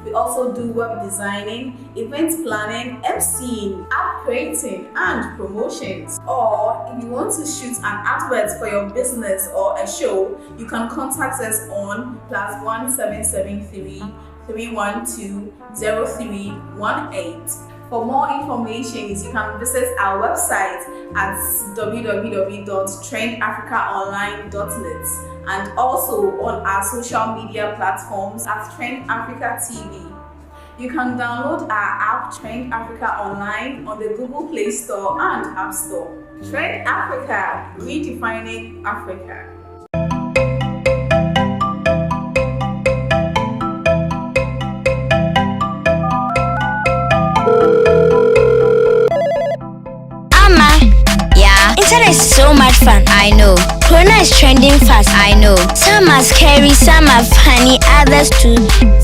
We also do web designing, event planning, emceeing, app creating, and promotions. Or if you want to shoot an advert for your business or a show, you can contact us on +1773 312 0318. For more information, you can visit our website at www.trendafricaonline.net and also on our social media platforms at Trend Africa TV. You can download our app Trend Africa Online on the Google Play Store and App Store. Trend Africa, redefining Africa. Internet is so much fun, I know. Corona is trending fast, I know. Some are scary, some are funny, others too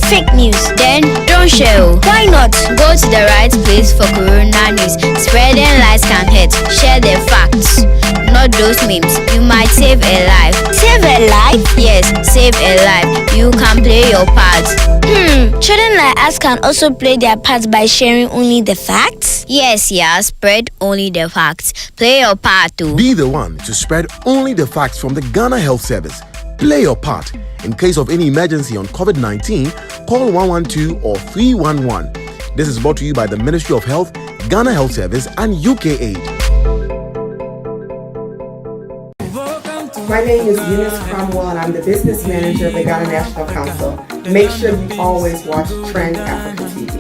fake news. Then don't share. Why not? Go to the right place for Corona news. Spreading lies can hurt. Share the facts, not those memes. You might save a life. Save a life? Yes, save a life. You can play your part. Children like us can also play their part by sharing only the facts? Yes, spread only the facts. Play your part too. Be the one to spread only the facts from the Ghana Health Service. Play your part. In case of any emergency on COVID-19, call 112 or 311. This is brought to you by the Ministry of Health, Ghana Health Service, and UKAID. My name is Eunice Cromwell, and I'm the business manager of the Ghana National Council. Make sure you always watch Trend Africa TV.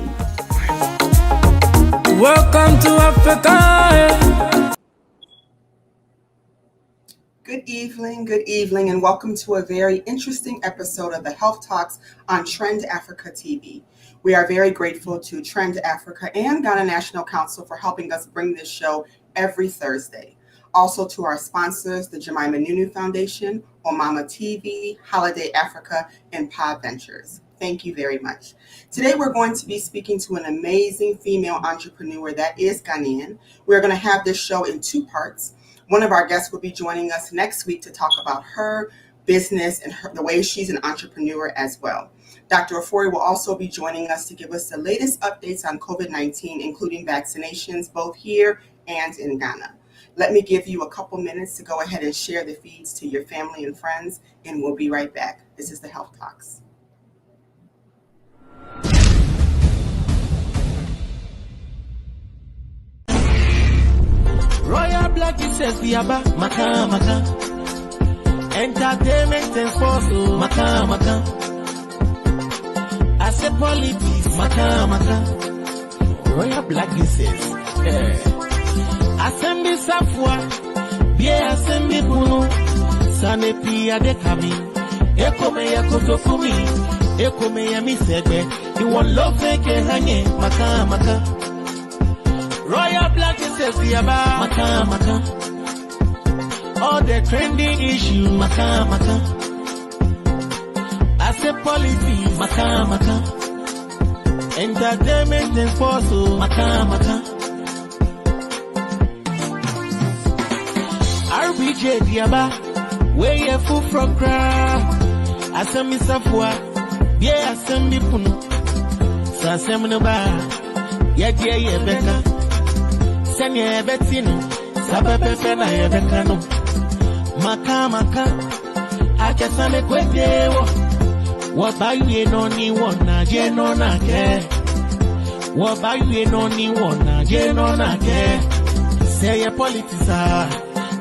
Welcome to Africa. Good evening, and welcome to a very interesting episode of the Health Talks on Trend Africa TV. We are very grateful to Trend Africa and Ghana National Council for helping us bring this show every Thursday. Also to our sponsors, the Jemima Nunu Foundation, Omama TV, Holiday Africa, and Pod Ventures. Thank you very much. Today we're going to be speaking to an amazing female entrepreneur that is Ghanaian. We're going to have this show in two parts. One of our guests will be joining us next week to talk about her business and the way she's an entrepreneur as well. Dr. Ofori will also be joining us to give us the latest updates on COVID-19, including vaccinations both here and in Ghana. Let me give you a couple minutes to go ahead and share the feeds to your family and friends, and we'll be right back. This is the Health Talks. Royal Black is Fiaba, Maka. Entertainment and sports, Maka. I say politics, Maka. Royal Black is Assembly Safwa, Bia Assembly Puno, Sanepi Adekami, Ekomeya Kotokumi, Ekomeya Misebe, you want love fake hanye, Maka. Royal Black is Fiaba, Maka. All the trending issues, Maka. I say politics, Maka. Entertainment and sports, Maka. RBJ Diaba, where you full from crowd. Assembly Safwa, yeah, Assembly Puno. Sassembly Bar, yeah, Becca. Senya Bettino, Sabapena, Beccano. Maka, I just want a quick day. What by you no ni one, Jeno na care. What by you no ni one, Jeno na care. Say your politics are.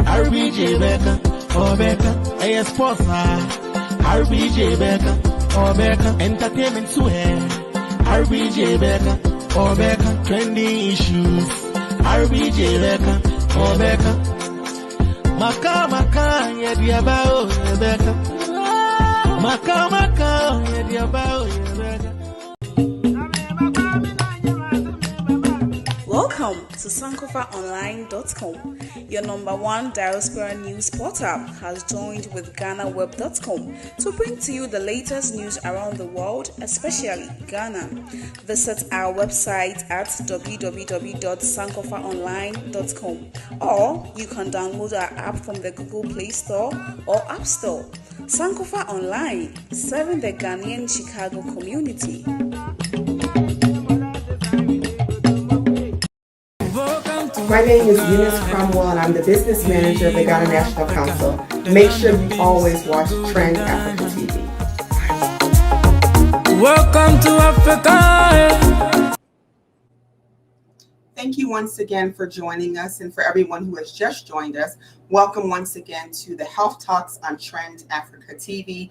RBJ Becca, or Becca, a sports RBJ Becca, or Becca, entertainment to RBJ Becca, or Becca, trending issues, RBJ Becca, or Becca, Maka, yeah, Diabao, Becca, Maka, yeah, Diabao, Becca. Welcome to sankofaonline.com. Your number one diaspora news portal has joined with GhanaWeb.com to bring to you the latest news around the world, especially Ghana. Visit our website at www.sankofaonline.com, or you can download our app from the Google Play Store or App Store. Sankofa Online, serving the Ghanaian Chicago community. My name is Eunice Cromwell, and I'm the business manager of the Ghana National Council. Make sure you always watch Trend Africa TV. Welcome to Africa. Thank you once again for joining us, and for everyone who has just joined us, welcome once again to the Health Talks on Trend Africa TV,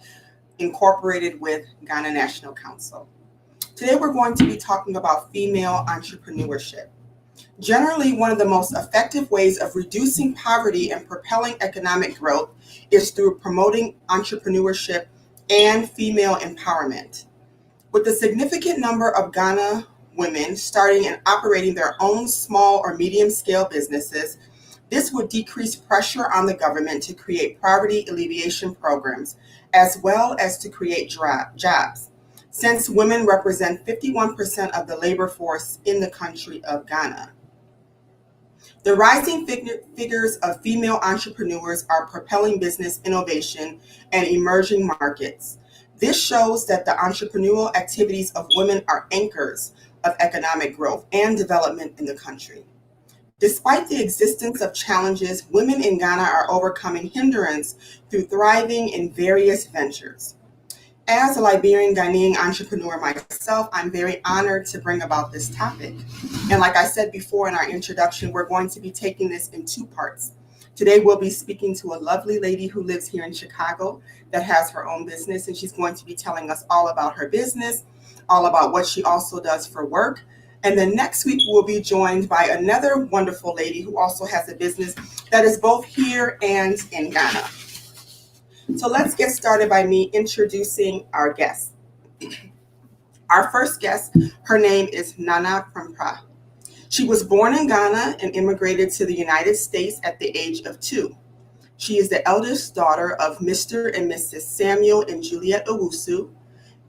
incorporated with Ghana National Council. Today we're going to be talking about female entrepreneurship. Generally, one of the most effective ways of reducing poverty and propelling economic growth is through promoting entrepreneurship and female empowerment. With the significant number of Ghana women starting and operating their own small or medium-scale businesses, this would decrease pressure on the government to create poverty alleviation programs, as well as to create jobs, since women represent 51% of the labor force in the country of Ghana. The rising figures of female entrepreneurs are propelling business innovation and emerging markets. This shows that the entrepreneurial activities of women are anchors of economic growth and development in the country. Despite the existence of challenges, women in Ghana are overcoming hindrance through thriving in various ventures. As a Liberian Ghanaian entrepreneur myself, I'm very honored to bring about this topic. And like I said before in our introduction, we're going to be taking this in two parts. Today, we'll be speaking to a lovely lady who lives here in Chicago that has her own business, and she's going to be telling us all about her business, all about what she also does for work. And then next week, we'll be joined by another wonderful lady who also has a business that is both here and in Ghana. So let's get started by me introducing our guest. Our first guest, her name is Nana Prampra. She was born in Ghana and immigrated to the United States at the age of 2. She is the eldest daughter of Mr. and Mrs. Samuel and Juliet Owusu.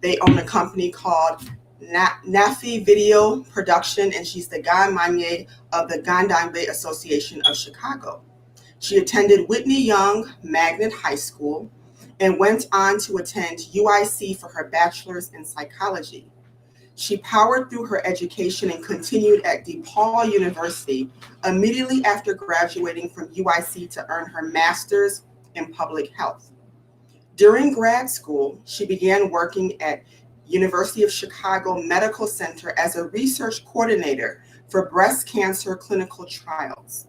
They own a company called Nafi Video Production, and she's the Gan Manye of the Gandangbe Association of Chicago. She attended Whitney Young Magnet High School and went on to attend UIC for her bachelor's in psychology. She powered through her education and continued at DePaul University immediately after graduating from UIC to earn her master's in public health. During grad school, she began working at University of Chicago Medical Center as a research coordinator for breast cancer clinical trials.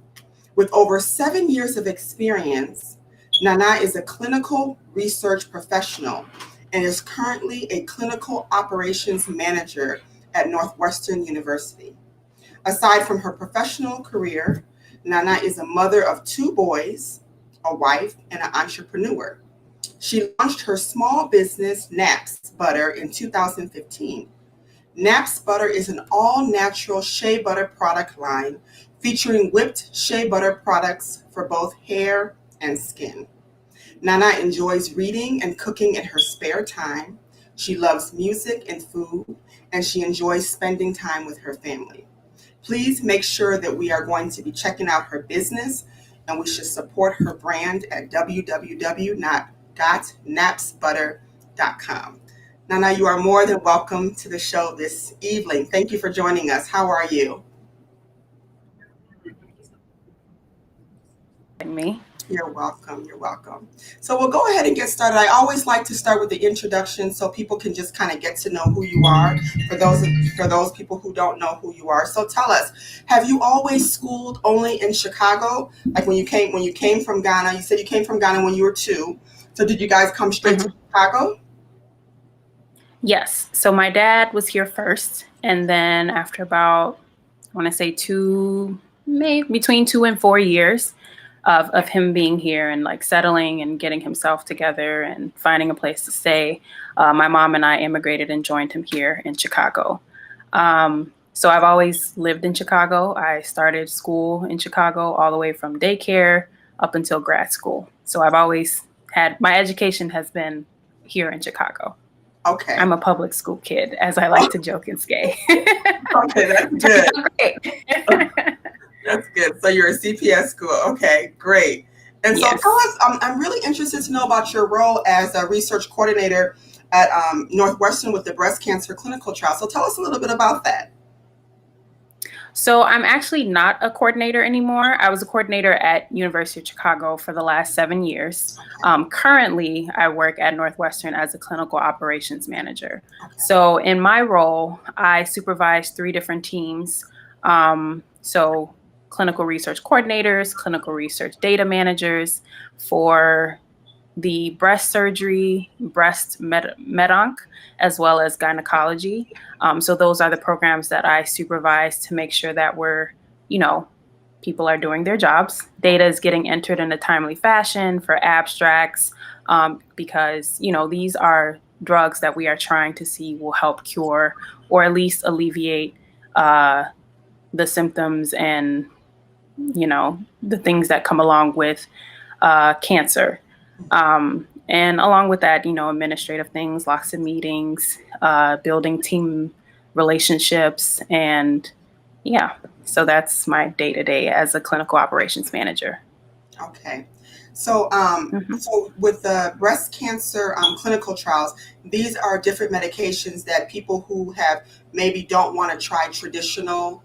With over 7 years of experience, Nana is a clinical research professional and is currently a clinical operations manager at Northwestern University. Aside from her professional career, Nana is a mother of 2 boys, a wife, and an entrepreneur. She launched her small business, Naps Butter, in 2015. Naps Butter is an all-natural shea butter product line featuring whipped shea butter products for both hair and skin. Nana enjoys reading and cooking in her spare time. She loves music and food, and she enjoys spending time with her family. Please make sure that we are going to be checking out her business, and we should support her brand at www.napsbutter.com. Nana, you are more than welcome to the show this evening. Thank you for joining us. How are you? Me. You're welcome. You're welcome. So we'll go ahead and get started. I always like to start with the introduction so people can just kind of get to know who you are, for those people who don't know who you are. So tell us, have you always schooled only in Chicago? Like when you came from Ghana, you said you came from Ghana when you were 2. So did you guys come straight to Chicago? Yes. So my dad was here first, and then after about, I want to say between 2 and 4 years of him being here and like settling and getting himself together and finding a place to stay, my mom and I immigrated and joined him here in Chicago. So I've always lived in Chicago. I started school in Chicago all the way from daycare up until grad school. So I've always had, my education has been here in Chicago. Okay. I'm a public school kid, as I like to joke and skate. Okay, that's good. That's good. So you're a CPS school. Okay, great. And so Yes. tell us, I'm really interested to know about your role as a research coordinator at Northwestern with the breast cancer clinical trial. So tell us a little bit about that. So I'm actually not a coordinator anymore. I was a coordinator at University of Chicago for the last 7 years. Currently, I work at Northwestern as a clinical operations manager. So in my role, I supervise 3 different teams. So clinical research coordinators, clinical research data managers for the breast surgery, breast med-onc, as well as gynecology. So those are the programs that I supervise to make sure that people are doing their jobs. Data is getting entered in a timely fashion for abstracts, because, these are drugs that we are trying to see will help cure or at least alleviate the symptoms and, the things that come along with cancer. And along with that, administrative things, lots of meetings, building team relationships. And so that's my day to day as a clinical operations manager. Okay. So, so with the breast cancer clinical trials, these are different medications that people who have maybe don't want to try traditional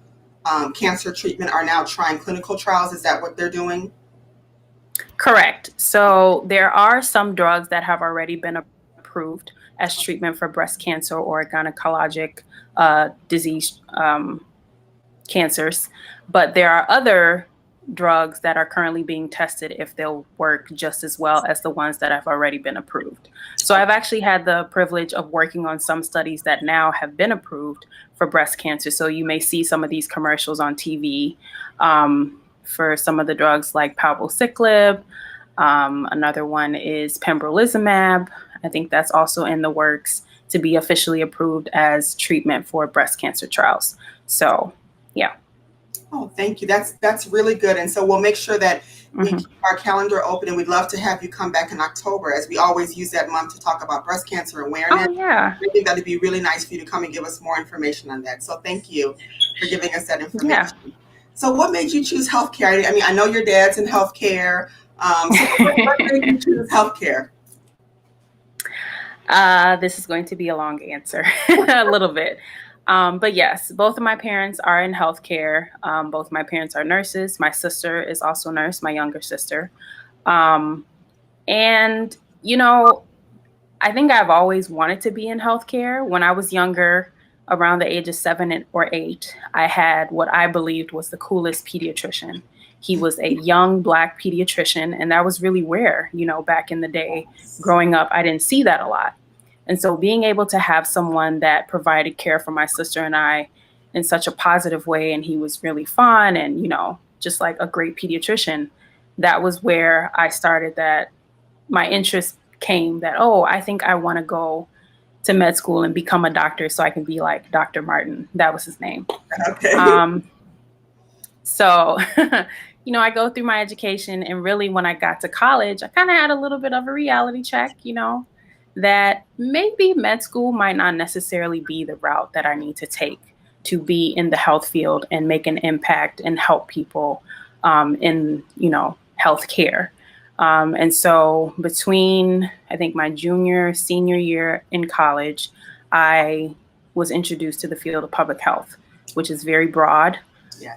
cancer treatment are now trying clinical trials. Is that what they're doing? Correct. So there are some drugs that have already been approved as treatment for breast cancer or gynecologic disease cancers, but there are other drugs that are currently being tested if they'll work just as well as the ones that have already been approved. So I've actually had the privilege of working on some studies that now have been approved for breast cancer. So you may see some of these commercials on TV for some of the drugs like palbociclib. Another one is pembrolizumab. I think that's also in the works to be officially approved as treatment for breast cancer trials. So, yeah. Oh, thank you. That's really good. And so we'll make sure that we keep our calendar open, and we'd love to have you come back in October, as we always use that month to talk about breast cancer awareness. Oh, yeah. I think that'd be really nice for you to come and give us more information on that. So thank you for giving us that information. Yeah. So what made you choose healthcare? I mean, I know your dad's in healthcare. So what made you choose healthcare? This is going to be a long answer, a little bit. But yes, both of my parents are in healthcare. Both my parents are nurses. My sister is also a nurse, my younger sister. And, I think I've always wanted to be in healthcare. When I was younger, around the age of 7 or 8, I had what I believed was the coolest pediatrician. He was a young Black pediatrician, and that was really rare, back in the day. Growing up, I didn't see that a lot. And so being able to have someone that provided care for my sister and I in such a positive way, and he was really fun and, just like a great pediatrician, that was where I started that my interest came that, I think I want to go to med school and become a doctor so I can be like Dr. Martin. That was his name. Okay. So, I go through my education, and really when I got to college, I kind of had a little bit of a reality check, that maybe med school might not necessarily be the route that I need to take to be in the health field and make an impact and help people in, healthcare. And so between, I think, my senior year in college, I was introduced to the field of public health, which is very broad. Yes.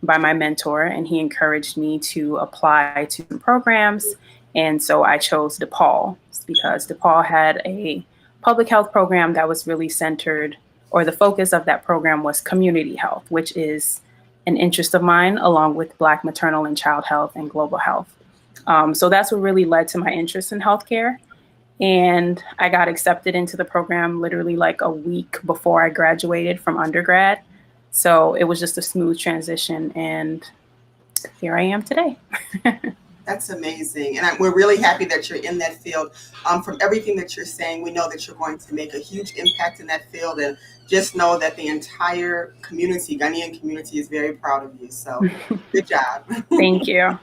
By my mentor, and he encouraged me to apply to programs. And so I chose DePaul because DePaul had a public health program that was really centered, or the focus of that program was community health, which is an interest of mine, along with Black maternal and child health and global health. So that's what really led to my interest in healthcare. And I got accepted into the program literally like a week before I graduated from undergrad. So it was just a smooth transition, and here I am today. That's amazing. And we're really happy that you're in that field. From everything that you're saying, we know that you're going to make a huge impact in that field. And just know that the entire community, Ghanaian community, is very proud of you. So good job. Thank you.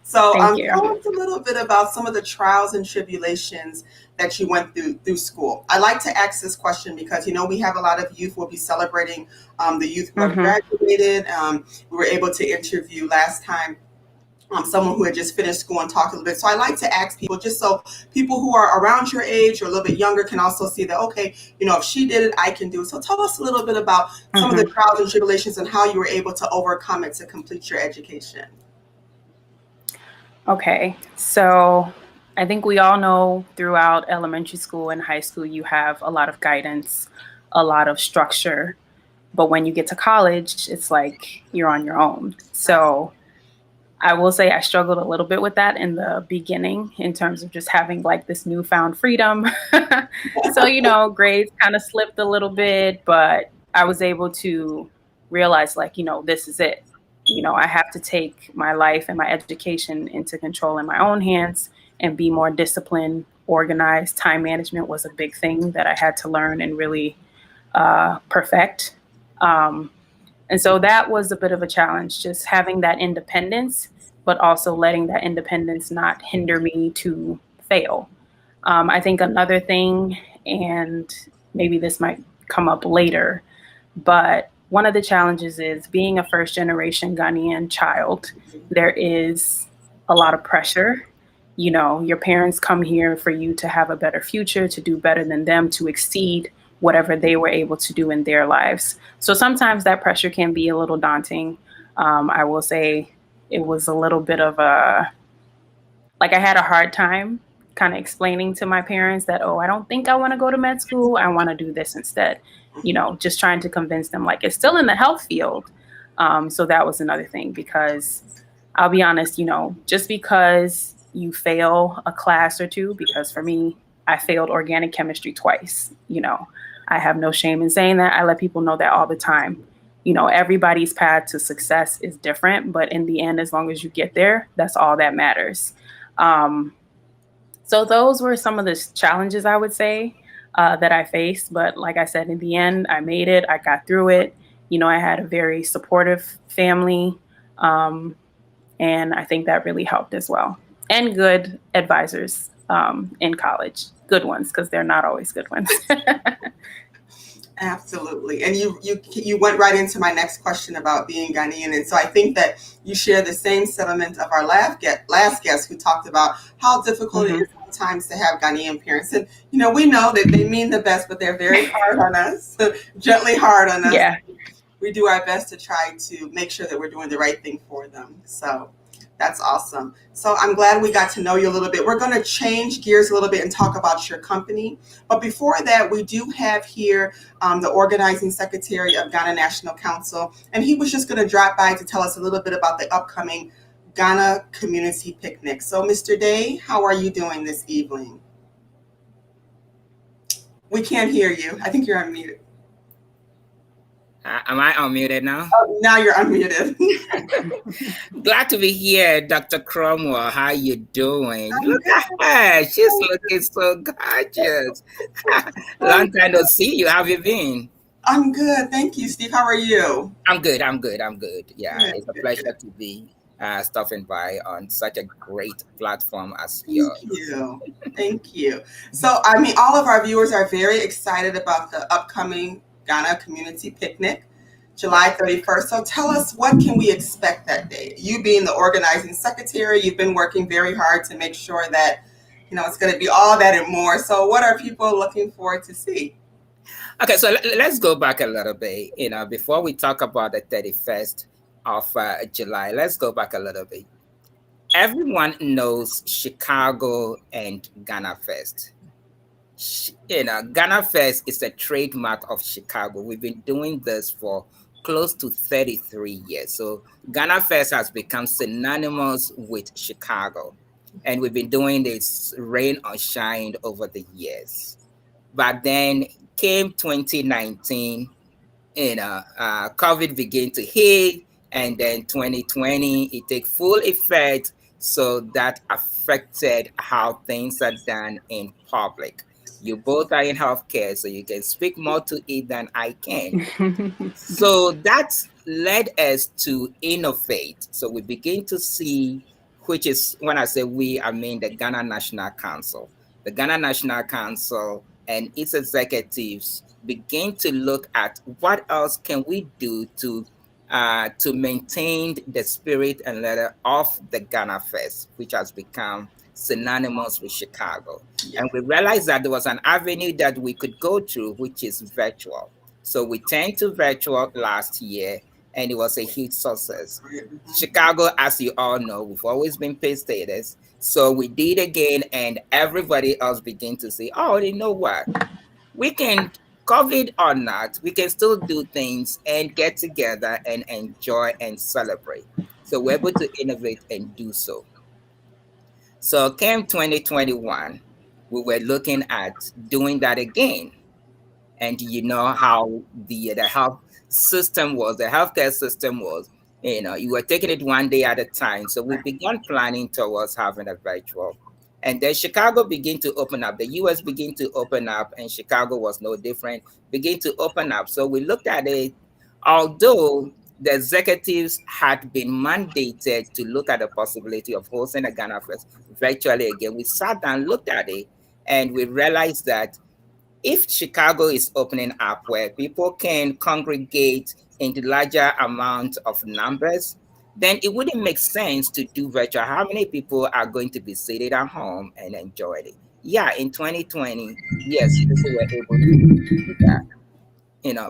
So Thank you. tell us a little bit about some of the trials and tribulations that you went through school. I like to ask this question because, we have a lot of youth. We'll be celebrating the youth who have graduated. We were able to interview last time someone who had just finished school and talked a little bit. So I like to ask people, just so people who are around your age or a little bit younger can also see that, okay, if she did it, I can do it. So tell us a little bit about some of the trials and tribulations and how you were able to overcome it to complete your education. Okay, so I think we all know throughout elementary school and high school, you have a lot of guidance, a lot of structure. But when you get to college, it's like you're on your own. So I will say I struggled a little bit with that in the beginning in terms of just having like this newfound freedom. So, grades kind of slipped a little bit, but I was able to realize like, this is it. I have to take my life and my education into control in my own hands and be more disciplined, organized. Time management was a big thing that I had to learn and really perfect. And so that was a bit of a challenge, just having that independence, but also letting that independence not hinder me to fail. I think another thing, and maybe this might come up later, but one of the challenges is being a first generation Ghanaian child. There is a lot of pressure. Your parents come here for you to have a better future, to do better than them, to exceed whatever they were able to do in their lives. So sometimes that pressure can be a little daunting. I will say it was a little bit of I had a hard time kind of explaining to my parents that, I don't think I want to go to med school. I want to do this instead. Just trying to convince them like it's still in the health field. So that was another thing, because I'll be honest, just because you fail a class or two, because for me, I failed organic chemistry twice. I have no shame in saying that. I let people know that all the time. Everybody's path to success is different, but in the end, as long as you get there, that's all that matters. So those were some of the challenges I would say that I faced. But like I said, in the end, I made it. I got through it. I had a very supportive family. And I think that really helped as well. And good advisors in college. Good ones, because they're not always good ones. Absolutely. And you went right into my next question about being Ghanaian. And so I think that you share the same sentiment of our last guest who talked about how difficult it is sometimes to have Ghanaian parents. And, we know that they mean the best, but they're very hard on us, gently hard on us. Yeah. We do our best to try to make sure that we're doing the right thing for them. So that's awesome. So I'm glad we got to know you a little bit. We're going to change gears a little bit and talk about your company. But before that, we do have here the organizing secretary of Ghana National Council. And he was just going to drop by to tell us a little bit about the upcoming Ghana Community Picnic. So Mr. Day, how are you doing this evening? We can't hear you. I think you're unmuted. Am I unmuted now? Oh, now you're unmuted. Glad to be here, Dr. Cromwell. How you doing? Look at her. She's looking so gorgeous. Long time no see you. How have you been? I'm good. Thank you, Steve. How are you? I'm good. Yeah, Good, it's a good, pleasure good. to be stopping by on such a great platform as yours. Thank you. So, all of our viewers are very excited about the upcoming Ghana Community Picnic, July 31st. So tell us, what can we expect that day? You being the organizing secretary, you've been working very hard to make sure that, it's going to be all that and more. So what are people looking forward to see? Okay, so let's go back a little bit. Before we talk about the 31st of July, let's go back a little bit. Everyone knows Chicago and Ghana Fest. Ghana Fest is a trademark of Chicago. We've been doing this for close to 33 years. So Ghana Fest has become synonymous with Chicago. And we've been doing this rain or shine over the years. But then came 2019, COVID began to hit, and then 2020, it took full effect. So that affected how things are done in public. You both are in healthcare, so you can speak more to it than I can. So that led us to innovate. So we begin to see, which is, when I say we, I mean the Ghana National Council. The Ghana National Council and its executives begin to look at what else can we do to to maintain the spirit and letter of the Ghana Fest, which has become synonymous with Chicago. Yeah. And we realized that there was an avenue that we could go through, which is virtual. So we turned to virtual last year, and it was a huge success. Chicago, as you all know, we've always been paid status. So we did again, and everybody else began to say, oh, you know what? We can, COVID or not, we can still do things and get together and enjoy and celebrate. So we're able to innovate and do so. So came 2021, we were looking at doing that again. And you know how the health system was, the healthcare system was, you were taking it one day at a time. So we began planning towards having a virtual. And then Chicago began to open up. The US began to open up, and Chicago was no different, began to open up. So we looked at it, although the executives had been mandated to look at the possibility of hosting a Ghana Fest virtually again. We sat down, looked at it, and we realized that if Chicago is opening up where people can congregate in the larger amount of numbers, then it wouldn't make sense to do virtual. How many people are going to be seated at home and enjoy it? Yeah, in 2020, yes, people were able to do that.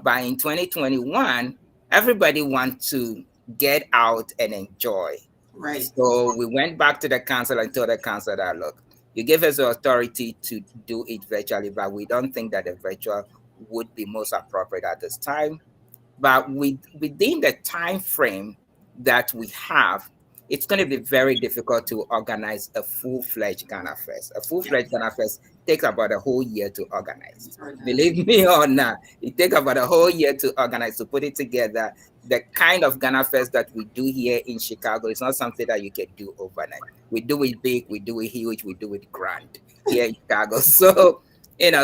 But in 2021, everybody wants to get out and enjoy. Right. So we went back to the council and told the council that, look, you give us the authority to do it virtually, but we don't think that the virtual would be most appropriate at this time. But within the time frame that we have, it's going to be very difficult to organize a full-fledged Ghana Fest. A full-fledged Ghana Fest takes about a whole year to organize. Believe me or not, it takes about a whole year to organize, to put it together. The kind of Ghana Fest that we do here in Chicago is not something that you can do overnight. We do it big, we do it huge, we do it grand here in Chicago. So,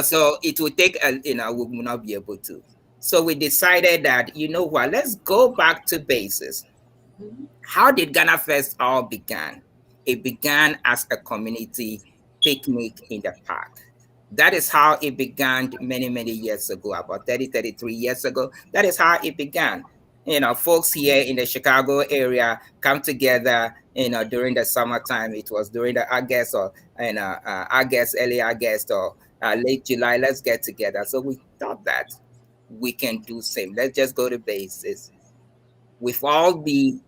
so it will take, we will not be able to. So we decided that, you know what, let's go back to basis. How did Ghana Fest all begin? It began as a community picnic in the park. That is how it began many, many years ago, about 33 years ago. That is how it began. Folks here in the Chicago area come together, during the summertime. It was during the August or early August or late July. Let's get together. So we thought that we can do same. Let's just go to basis. With all the,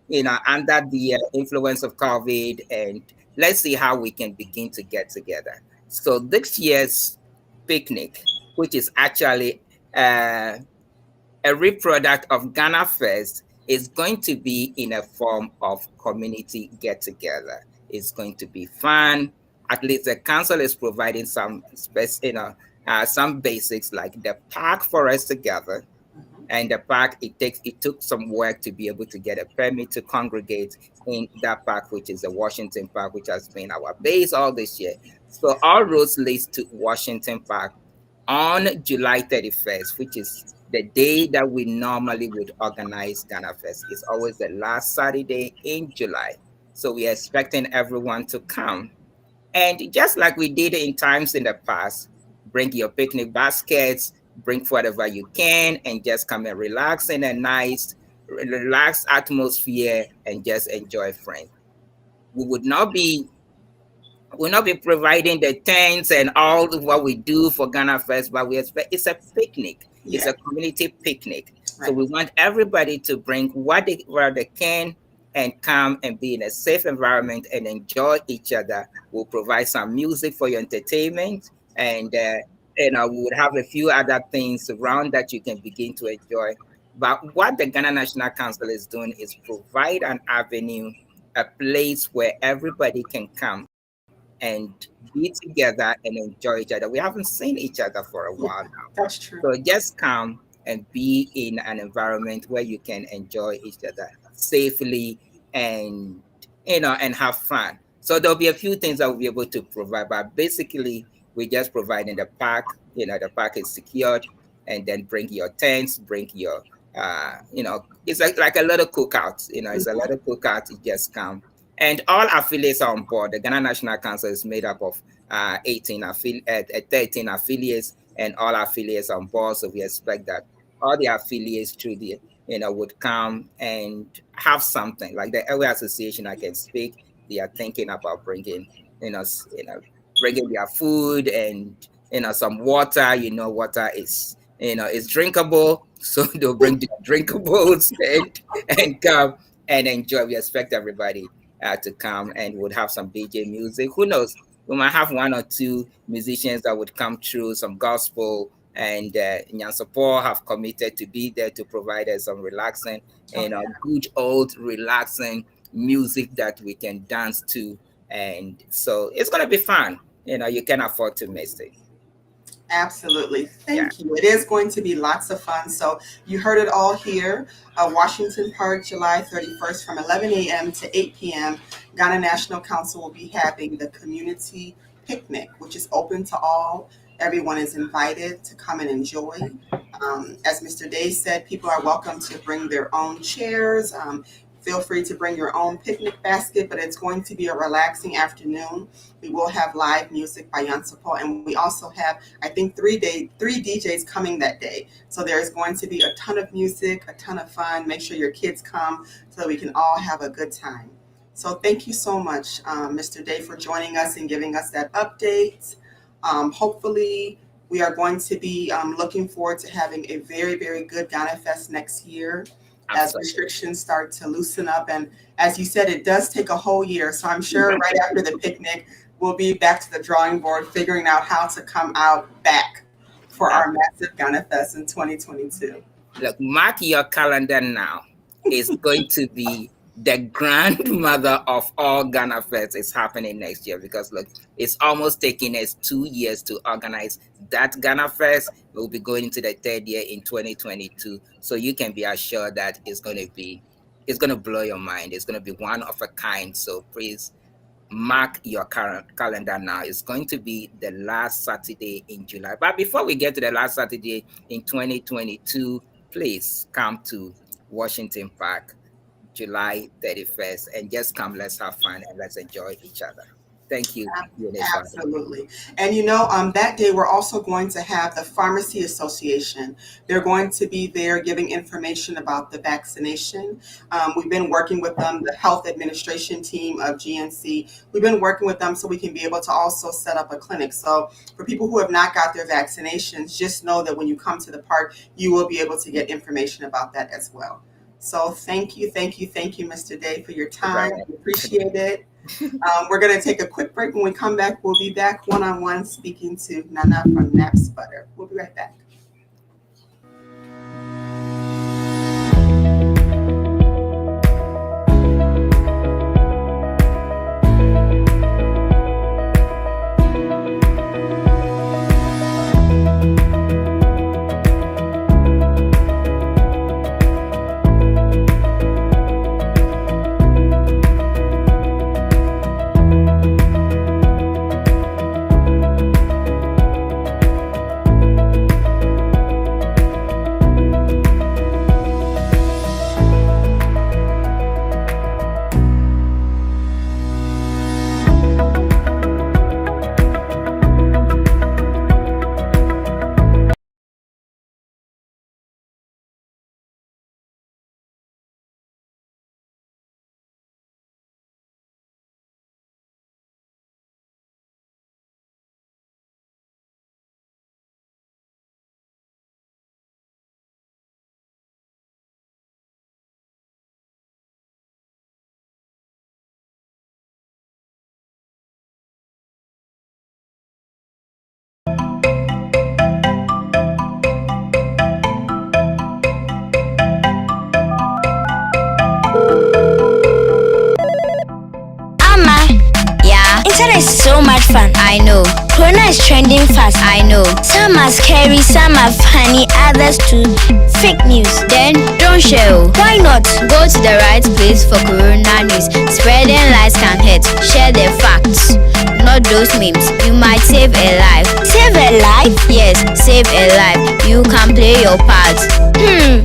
under the influence of COVID, and let's see how we can begin to get together. So this year's picnic, which is actually a reproduct of Ghana Fest, is going to be in a form of community get together. It's going to be fun. At least the council is providing some some basics like the park for us together. And the park, it took some work to be able to get a permit to congregate in that park, which is the Washington Park, which has been our base all this year. So all roads lead to Washington Park on July 31st, which is the day that we normally would organize Ghana Fest. It's always the last Saturday in July. So we are expecting everyone to come. And just like we did in times in the past, bring your picnic baskets, bring whatever you can, and just come and relax in a nice, relaxed atmosphere and just enjoy friends. We would not be providing the tents and all of what we do for Ghana Fest, but we expect it's a picnic. Yeah. It's a community picnic. Right. So we want everybody to bring where they can and come and be in a safe environment and enjoy each other. We'll provide some music for your entertainment, and we would have a few other things around that you can begin to enjoy. But what the Ghana National Council is doing is provide an avenue, a place where everybody can come and be together and enjoy each other. We haven't seen each other for a while now. That's true. So just come and be in an environment where you can enjoy each other safely and and have fun. So there'll be a few things that we'll be able to provide, but basically we just provide in the park. The park is secured, and then bring your tents, bring your it's like a little cookout. It's a little cookout. You just come. And all affiliates are on board. The Ghana National Council is made up of 13 affiliates, and all affiliates on board. So we expect that all the affiliates through would come and have something like the Airway Association. I can speak. They are thinking about bringing, bringing their food and some water. Water is drinkable, so they'll bring their drinkables and come and enjoy. We expect everybody to come and would have some DJ music. Who knows? We might have one or two musicians that would come through, some gospel, and Nyansapo have committed to be there to provide us some relaxing good old relaxing music that we can dance to, and so it's gonna be fun. You can afford to miss it. Absolutely. Thank you. It is going to be lots of fun. So you heard it all here. Washington Park, July 31st from 11 a.m. to 8 p.m. Ghana National Council will be having the community picnic, which is open to all. Everyone is invited to come and enjoy. As Mr. Day said, people are welcome to bring their own chairs. Feel free to bring your own picnic basket, but it's going to be a relaxing afternoon. We will have live music by Yansapo, and we also have, I think, three DJs coming that day. So there's going to be a ton of music, a ton of fun. Make sure your kids come so we can all have a good time. So thank you so much, Mr. Day, for joining us and giving us that update. Hopefully, we are going to be looking forward to having a very, very good Ghana Fest next year. As restrictions start to loosen up. And as you said, it does take a whole year. So I'm sure right after the picnic, we'll be back to the drawing board, figuring out how to come out back for our massive Ghana Fest in 2022. Look, mark your calendar now. It's going to be the grandmother of all Ghana Fest is happening next year, because look, it's almost taking us 2 years to organize that Ghana Fest. We'll be going into the third year in 2022. So you can be assured that it's going to blow your mind. It's going to be one of a kind. So please mark your current calendar now. It's going to be the last Saturday in July. But before we get to the last Saturday in 2022, please come to Washington Park, July 31st, and just come. Let's have fun and let's enjoy each other. Thank you. Absolutely. And that day we're also going to have the Pharmacy Association. They're going to be there giving information about the vaccination. We've been working with them, the health administration team of GNC. We've been working with them so we can be able to also set up a clinic. So for people who have not got their vaccinations, just know that when you come to the park, you will be able to get information about that as well. So thank you, Mr. Day, for your time. We appreciate it. We're going to take a quick break. When we come back, we'll be back one-on-one speaking to Nana from Naps Butter. We'll be right back. Internet is so much fun, I know. Corona is trending fast, I know. Some are scary, some are funny, others too fake news. Then don't share. Why not go to the right place for Corona news? Spreading lies can hurt. Share the facts, not those memes. You might save a life. Save a life? Yes, save a life. You can play your part.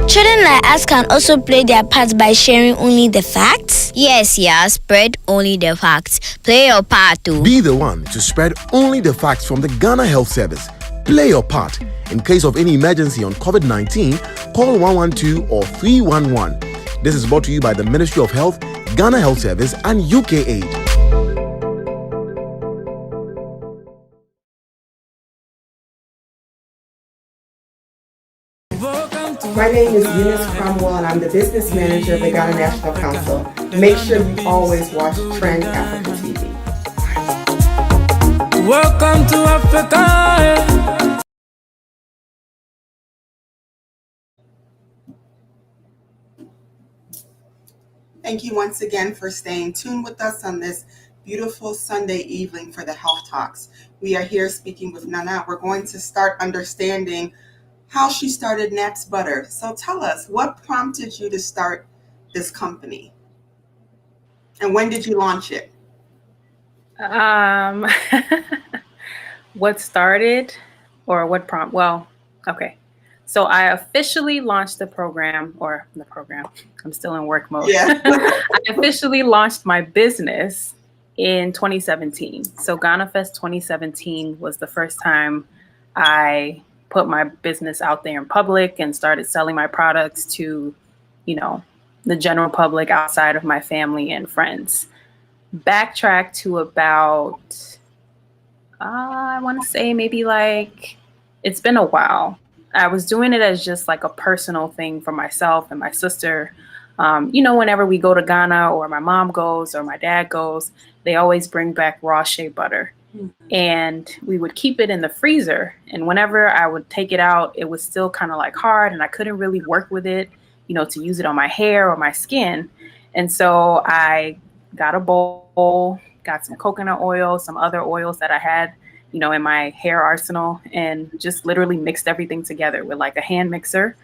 Children like us can also play their part by sharing only the facts? Yes, spread only the facts. Play your part too. Be the one to spread only the facts from the Ghana Health Service. Play your part. In case of any emergency on COVID-19, call 112 or 311. This is brought to you by the Ministry of Health, Ghana Health Service, and UK Aid. My name is Eunice Cromwell, and I'm the business manager of the Ghana National Council. Make sure you always watch Trend Africa TV. Welcome to Africa. Thank you once again for staying tuned with us on this beautiful Sunday evening for the Health Talks. We are here speaking with Nana. We're going to start understanding how she started Naps Butter. So tell us, what prompted you to start this company? And when did you launch it? What started or what prompt? Well, okay. So I officially launched the program. I'm still in work mode. Yeah. I officially launched my business in 2017. So Ghana Fest 2017 was the first time I put my business out there in public and started selling my products to, the general public outside of my family and friends. Backtrack to about, I want to say maybe it's been a while. I was doing it as just like a personal thing for myself and my sister. Whenever we go to Ghana or my mom goes or my dad goes, they always bring back raw shea butter. And we would keep it in the freezer. And whenever I would take it out, it was still kind of like hard and I couldn't really work with it, to use it on my hair or my skin. And so I got a bowl, got some coconut oil, some other oils that I had, in my hair arsenal, and just literally mixed everything together with like a hand mixer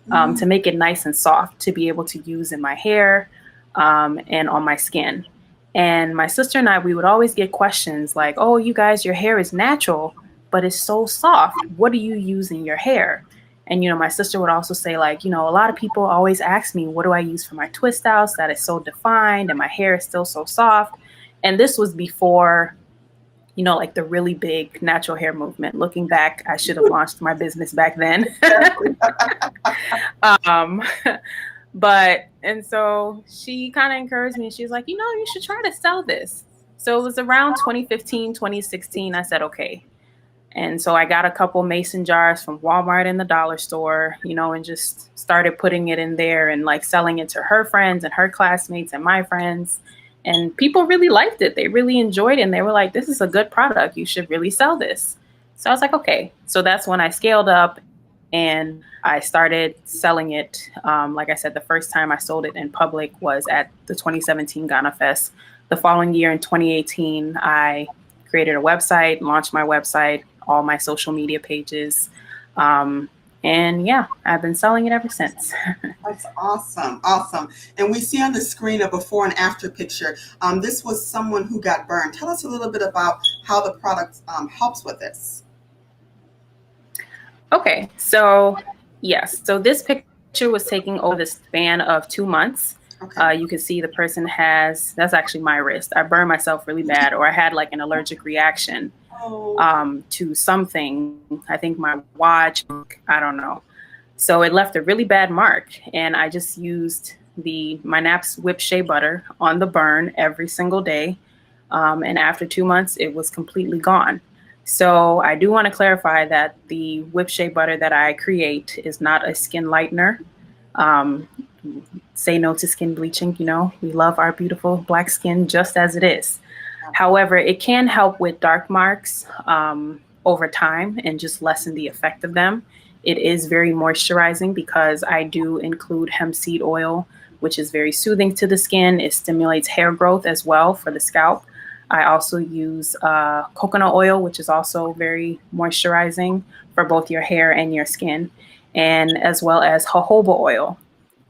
to make it nice and soft to be able to use in my hair and on my skin. And my sister and I, we would always get questions like, oh, you guys, your hair is natural, but it's so soft. What do you use in your hair? And, my sister would also say like, a lot of people always ask me, what do I use for my twist outs that is so defined and my hair is still so soft? And this was before, like the really big natural hair movement. Looking back, I should have launched my business back then. And so she kind of encouraged me. She's like, you should try to sell this. So it was around 2015, 2016. I said, okay. And so I got a couple mason jars from Walmart and the dollar store, and just started putting it in there and like selling it to her friends and her classmates and my friends. And people really liked it. They really enjoyed it. And they were like, this is a good product. You should really sell this. So I was like, okay. So that's when I scaled up and I started selling it. Like I said, the first time I sold it in public was at the 2017 Ghana Fest. The following year in 2018, I created a website, launched my website, all my social media pages. And yeah, I've been selling it ever since. That's awesome. Awesome. And we see on the screen a before and after picture. This was someone who got burned. Tell us a little bit about how the product helps with this. Okay. So yes. So this picture was taken over the span of 2 months. Okay. You can see the person that's actually my wrist. I burned myself really bad, or I had like an allergic reaction to something. I think my watch, I don't know. So it left a really bad mark, and I just used my Naps whipped shea butter on the burn every single day. And after 2 months, it was completely gone. So I do want to clarify that the whipped shea butter that I create is not a skin lightener. Say no to skin bleaching. We love our beautiful Black skin just as it is. However, it can help with dark marks over time and just lessen the effect of them. It is very moisturizing because I do include hemp seed oil, which is very soothing to the skin. It stimulates hair growth as well for the scalp. I also use coconut oil, which is also very moisturizing for both your hair and your skin, and as well as jojoba oil.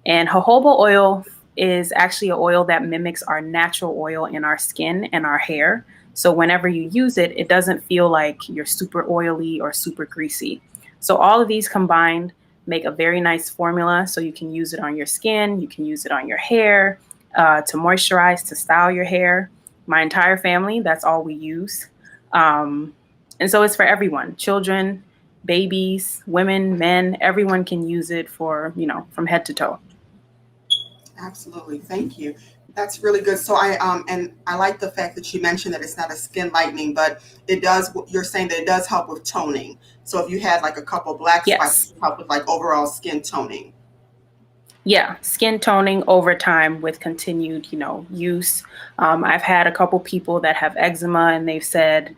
And jojoba oil is actually an oil that mimics our natural oil in our skin and our hair. So whenever you use it, it doesn't feel like you're super oily or super greasy. So all of these combined make a very nice formula. So you can use it on your skin, you can use it on your hair, to moisturize, to style your hair. My entire family, that's all we use. And so it's for everyone, children, babies, women, men, everyone can use it for, from head to toe. Absolutely. Thank you. That's really good. So and I like the fact that you mentioned that it's not a skin lightening, but you're saying that it does help with toning. So if you had like a couple black spots, Yes. it help with like overall skin toning. Yeah, skin toning over time with continued, use. I've had a couple people that have eczema, and they've said,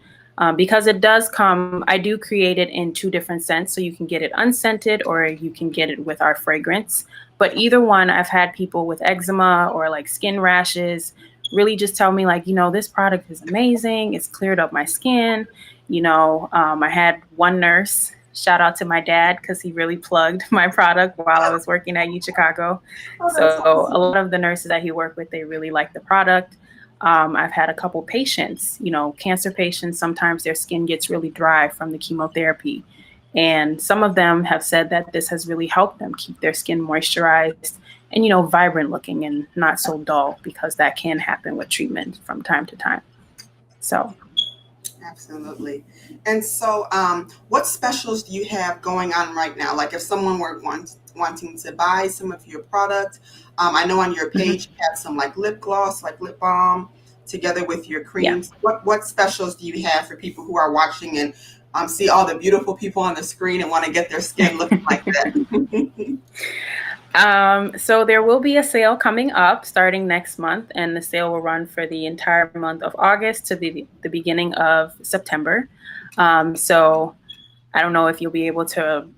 because it does come, I do create it in 2 different scents. So you can get it unscented or you can get it with our fragrance. But either one, I've had people with eczema or like skin rashes really just tell me like, this product is amazing. It's cleared up my skin. I had one nurse, shout out to my dad, because he really plugged my product while I was working at UChicago. Oh, So that's awesome. a lot of the nurses that he worked with, they really like the product. I've had a couple patients, cancer patients, sometimes their skin gets really dry from the chemotherapy. And some of them have said that this has really helped them keep their skin moisturized and, vibrant looking and not so dull, because that can happen with treatment from time to time. So. Absolutely. And so what specials do you have going on right now? Like if someone were wanting to buy some of your product, I know on your page you have some like lip gloss, like lip balm, together with your creams. Yeah. What specials do you have for people who are watching and see all the beautiful people on the screen and want to get their skin looking like that? So there will be a sale coming up starting next month, and the sale will run for the entire month of August to the beginning of September. So I don't know if you'll be able to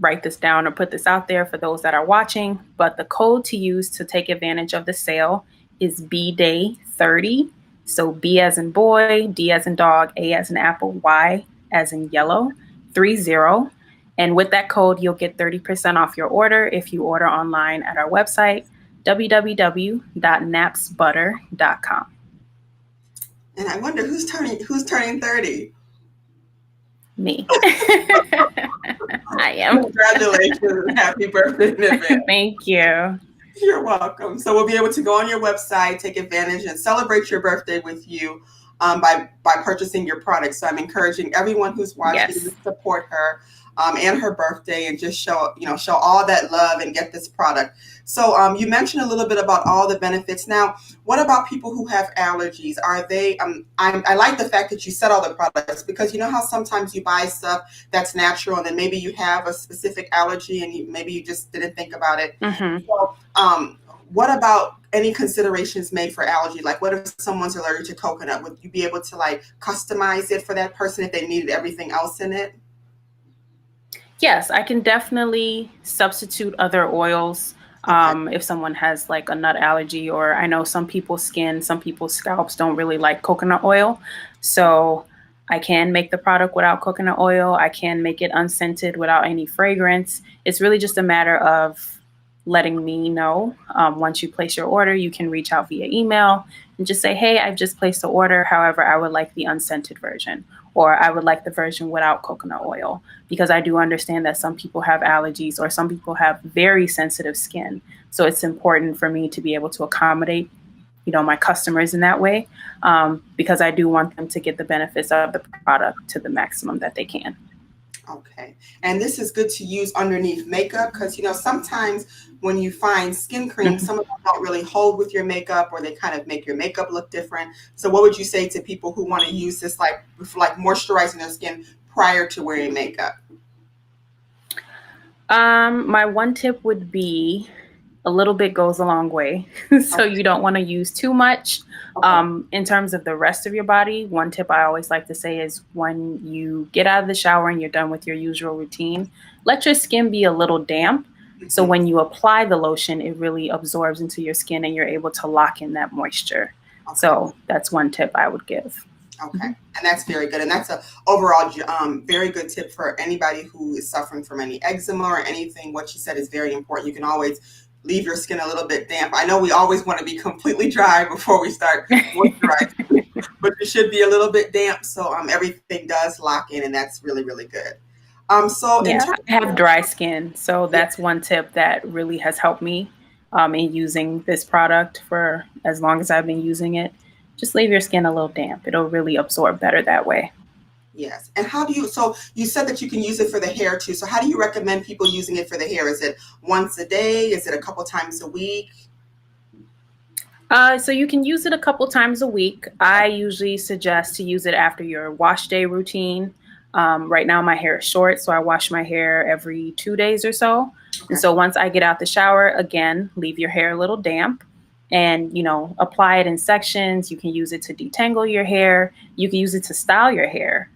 write this down or put this out there for those that are watching, but the code to use to take advantage of the sale is BDAY30. So B as in boy, D as in dog, A as in apple, Y as in yellow, 30. And with that code, you'll get 30% off your order if you order online at our website, www.napsbutter.com. And I wonder who's turning 30? Me. I am. Congratulations and happy birthday in advance. Thank you. You're welcome. So we'll be able to go on your website, take advantage, and celebrate your birthday with you by purchasing your product. So I'm encouraging everyone who's watching to support her and her birthday, and just show all that love and get this product. So you mentioned a little bit about all the benefits. Now, what about people who have allergies? Are they? I like the fact that you said all the products, because you know how sometimes you buy stuff that's natural and then maybe you have a specific allergy and maybe you just didn't think about it. Mm-hmm. So, what about any considerations made for allergy? Like, what if someone's allergic to coconut? Would you be able to like customize it for that person if they needed everything else in it? Yes, I can definitely substitute other oils if someone has like a nut allergy, or I know some people's scalps don't really like coconut oil. So I can make the product without coconut oil. I can make it unscented without any fragrance. It's really just a matter of letting me know. Once you place your order, you can reach out via email and just say, hey, I've just placed the order. However, I would like the unscented version, or I would like the version without coconut oil, because I do understand that some people have allergies or some people have very sensitive skin. So it's important for me to be able to accommodate, my customers in that way, because I do want them to get the benefits of the product to the maximum that they can. Okay. And this is good to use underneath makeup, because, sometimes when you find skin creams, some of them don't really hold with your makeup, or they kind of make your makeup look different. So what would you say to people who want to use this like moisturizing their skin prior to wearing makeup? My one tip would be a little bit goes a long way. So you don't want to use too much. In terms of the rest of your body, one tip I always like to say is when you get out of the shower and you're done with your usual routine, let your skin be a little damp. So when you apply the lotion, it really absorbs into your skin and you're able to lock in that moisture. So that's one tip I would give. Okay. And that's very good. And that's a overall very good tip for anybody who is suffering from any eczema or anything. What you said is very important. You can always leave your skin a little bit damp. I know we always want to be completely dry before we start moisturizing, but it should be a little bit damp, so everything does lock in, and that's really, really good. I have dry skin, so that's one tip that really has helped me in using this product for as long as I've been using it. Just leave your skin a little damp. It'll really absorb better that way. Yes. And how do you, so you said that you can use it for the hair too. So how do you recommend people using it for the hair? Is it once a day? Is it a couple times a week? So you can use it a couple times a week. I usually suggest to use it after your wash day routine. Right now my hair is short, so I wash my hair every 2 days or so. Okay. And so once I get out the shower, again, leave your hair a little damp and, apply it in sections. You can use it to detangle your hair. You can use it to style your hair.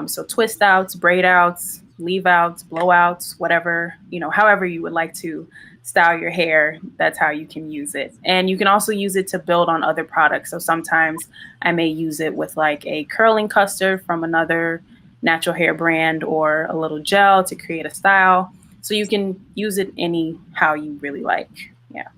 So twist outs, braid outs, leave outs, blowouts, whatever, however you would like to style your hair, that's how you can use it. And you can also use it to build on other products. So sometimes I may use it with like a curling custard from another natural hair brand or a little gel to create a style. So you can use it any how you really like. Yeah.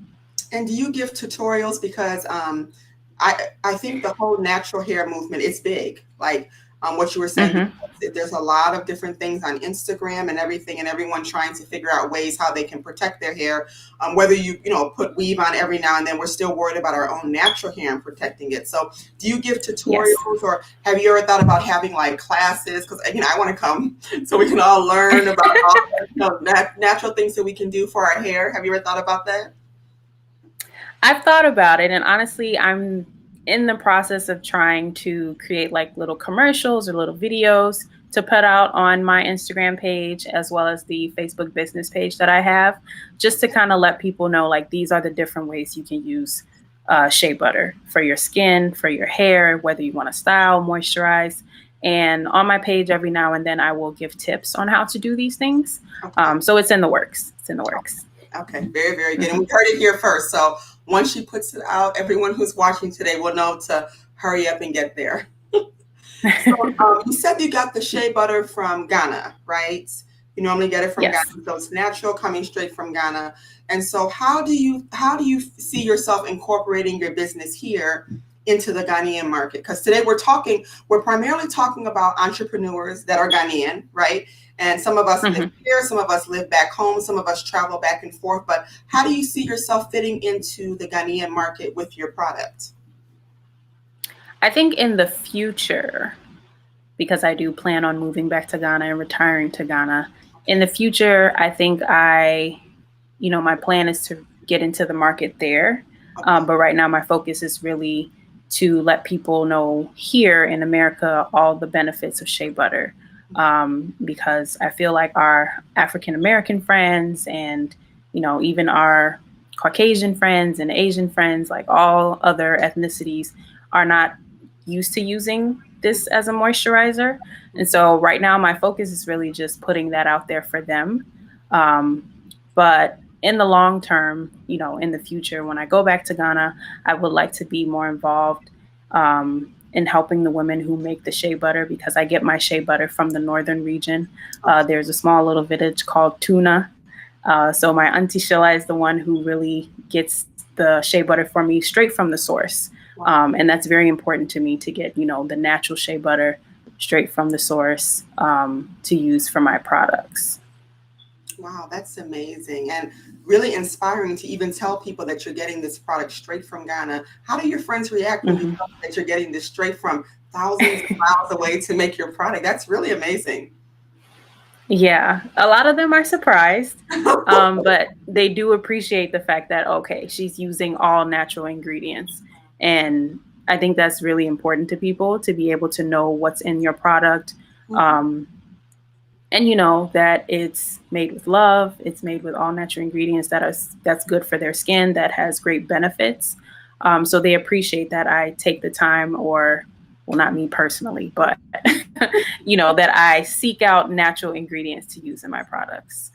And do you give tutorials? Because I think the whole natural hair movement is big. Like what you were saying, there's a lot of different things on Instagram and everything, and everyone trying to figure out ways how they can protect their hair. Whether you put weave on every now and then, we're still worried about our own natural hair and protecting it. So do you give tutorials? Yes. Or have you ever thought about having like classes? Because I want to come so we can all learn about all natural things that we can do for our hair. Have you ever thought about that? I've thought about it, and honestly, I'm in the process of trying to create like little commercials or little videos to put out on my Instagram page as well as the Facebook business page that I have, just to kind of let people know like these are the different ways you can use shea butter for your skin, for your hair, whether you want to style, moisturize. And on my page every now and then I will give tips on how to do these things. Okay. So it's in the works. It's in the works. Okay, very, very good. And we heard it here first. So once she puts it out, everyone who's watching today will know to hurry up and get there. So you said you got the shea butter from Ghana, right? You normally get it from Ghana, so it's natural, coming straight from Ghana. And so how do you see yourself incorporating your business here into the Ghanaian market? Because today we're primarily talking about entrepreneurs that are Ghanaian, right? And some of us live here, some of us live back home, some of us travel back and forth. But how do you see yourself fitting into the Ghanaian market with your product? I think in the future, because I do plan on moving back to Ghana and retiring to Ghana, in the future, I think my plan is to get into the market there. Okay. But right now, my focus is really to let people know here in America all the benefits of shea butter. Because I feel like our African-American friends and, even our Caucasian friends and Asian friends, like all other ethnicities, are not used to using this as a moisturizer. And so right now my focus is really just putting that out there for them. But in the long term, in the future, when I go back to Ghana, I would like to be more involved in helping the women who make the shea butter, because I get my shea butter from the northern region. There's a small little village called Tuna. So my auntie Sheila is the one who really gets the shea butter for me straight from the source. Wow. And that's very important to me to get, the natural shea butter straight from the source to use for my products. Wow, that's amazing. And really inspiring to even tell people that you're getting this product straight from Ghana. How do your friends react when you tell them that you're getting this straight from thousands of miles away to make your product? That's really amazing. Yeah, a lot of them are surprised, but they do appreciate the fact that, okay, she's using all natural ingredients. And I think that's really important to people, to be able to know what's in your product. And that it's made with love, it's made with all natural ingredients that's good for their skin, that has great benefits. So they appreciate that I take the time, or, well, not me personally, but, that I seek out natural ingredients to use in my products.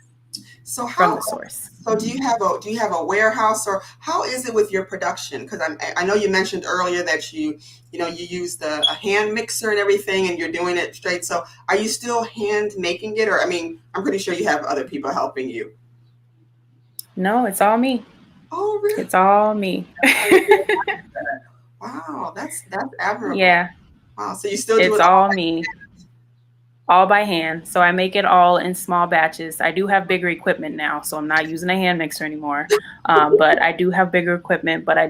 So from the source. So do you have a warehouse, or how is it with your production? Because I know you mentioned earlier that you used a hand mixer and everything, and you're doing it straight. So are you still hand making it, or I'm pretty sure you have other people helping you. No, it's all me. Oh, really? It's all me. Wow, that's admirable. Yeah. Wow. So you still do it's it all me. All by hand. So I make it all in small batches. I do have bigger equipment now, so I'm not using a hand mixer anymore. But I do have bigger equipment, but I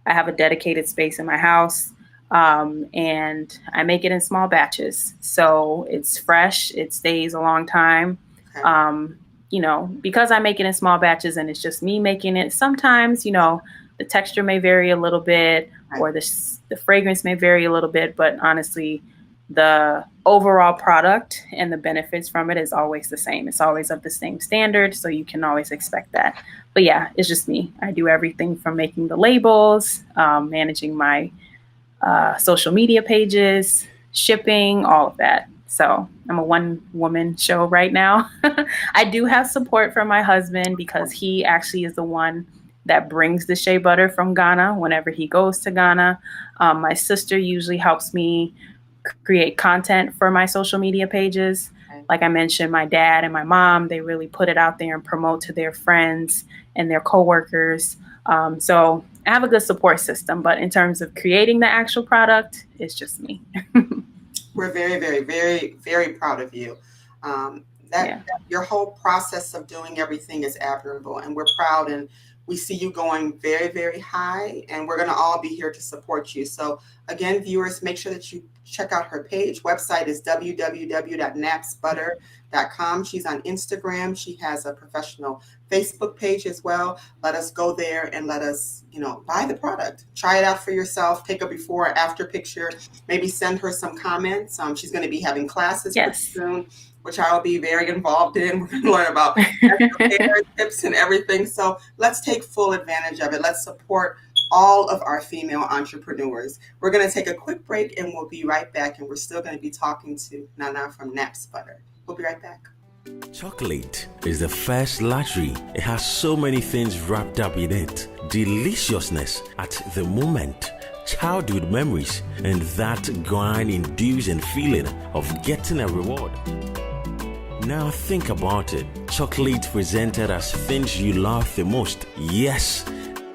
have a dedicated space in my house. And I make it in small batches. So it's fresh, it stays a long time. Okay. Because I make it in small batches and it's just me making it, sometimes, the texture may vary a little bit or the fragrance may vary a little bit, but honestly, the overall product and the benefits from it is always the same. It's always of the same standard, so you can always expect that. But yeah, it's just me. I do everything from making the labels, managing my social media pages, shipping, all of that. So I'm a one-woman show right now. I do have support from my husband because he actually is the one that brings the shea butter from Ghana whenever he goes to Ghana. My sister usually helps me create content for my social media pages. Like I mentioned, my dad and my mom, they really put it out there and promote to their friends and their coworkers. So I have a good support system, but in terms of creating the actual product, it's just me. We're very, very, very, very proud of you. That your whole process of doing everything is admirable, and we're proud, and we see you going very, very high, and we're going to all be here to support you. So again, viewers, make sure that you check out her page. Website is www.napsbutter.com. She's on Instagram. She has a professional Facebook page as well. Let us go there and let us, buy the product. Try it out for yourself. Take a before or after picture. Maybe send her some comments. She's going to be having classes pretty soon, which I will be very involved in. We're going to learn about hair tips and everything. So let's take full advantage of it. Let's support all of our female entrepreneurs. We're going to take a quick break and we'll be right back. And we're still going to be talking to Nana from Naps Butter. We'll be right back. Chocolate is the first luxury. It has so many things wrapped up in it. Deliciousness at the moment, childhood memories, and that grind-inducing feeling of getting a reward. Now think about it. Chocolate presented as things you love the most. Yes,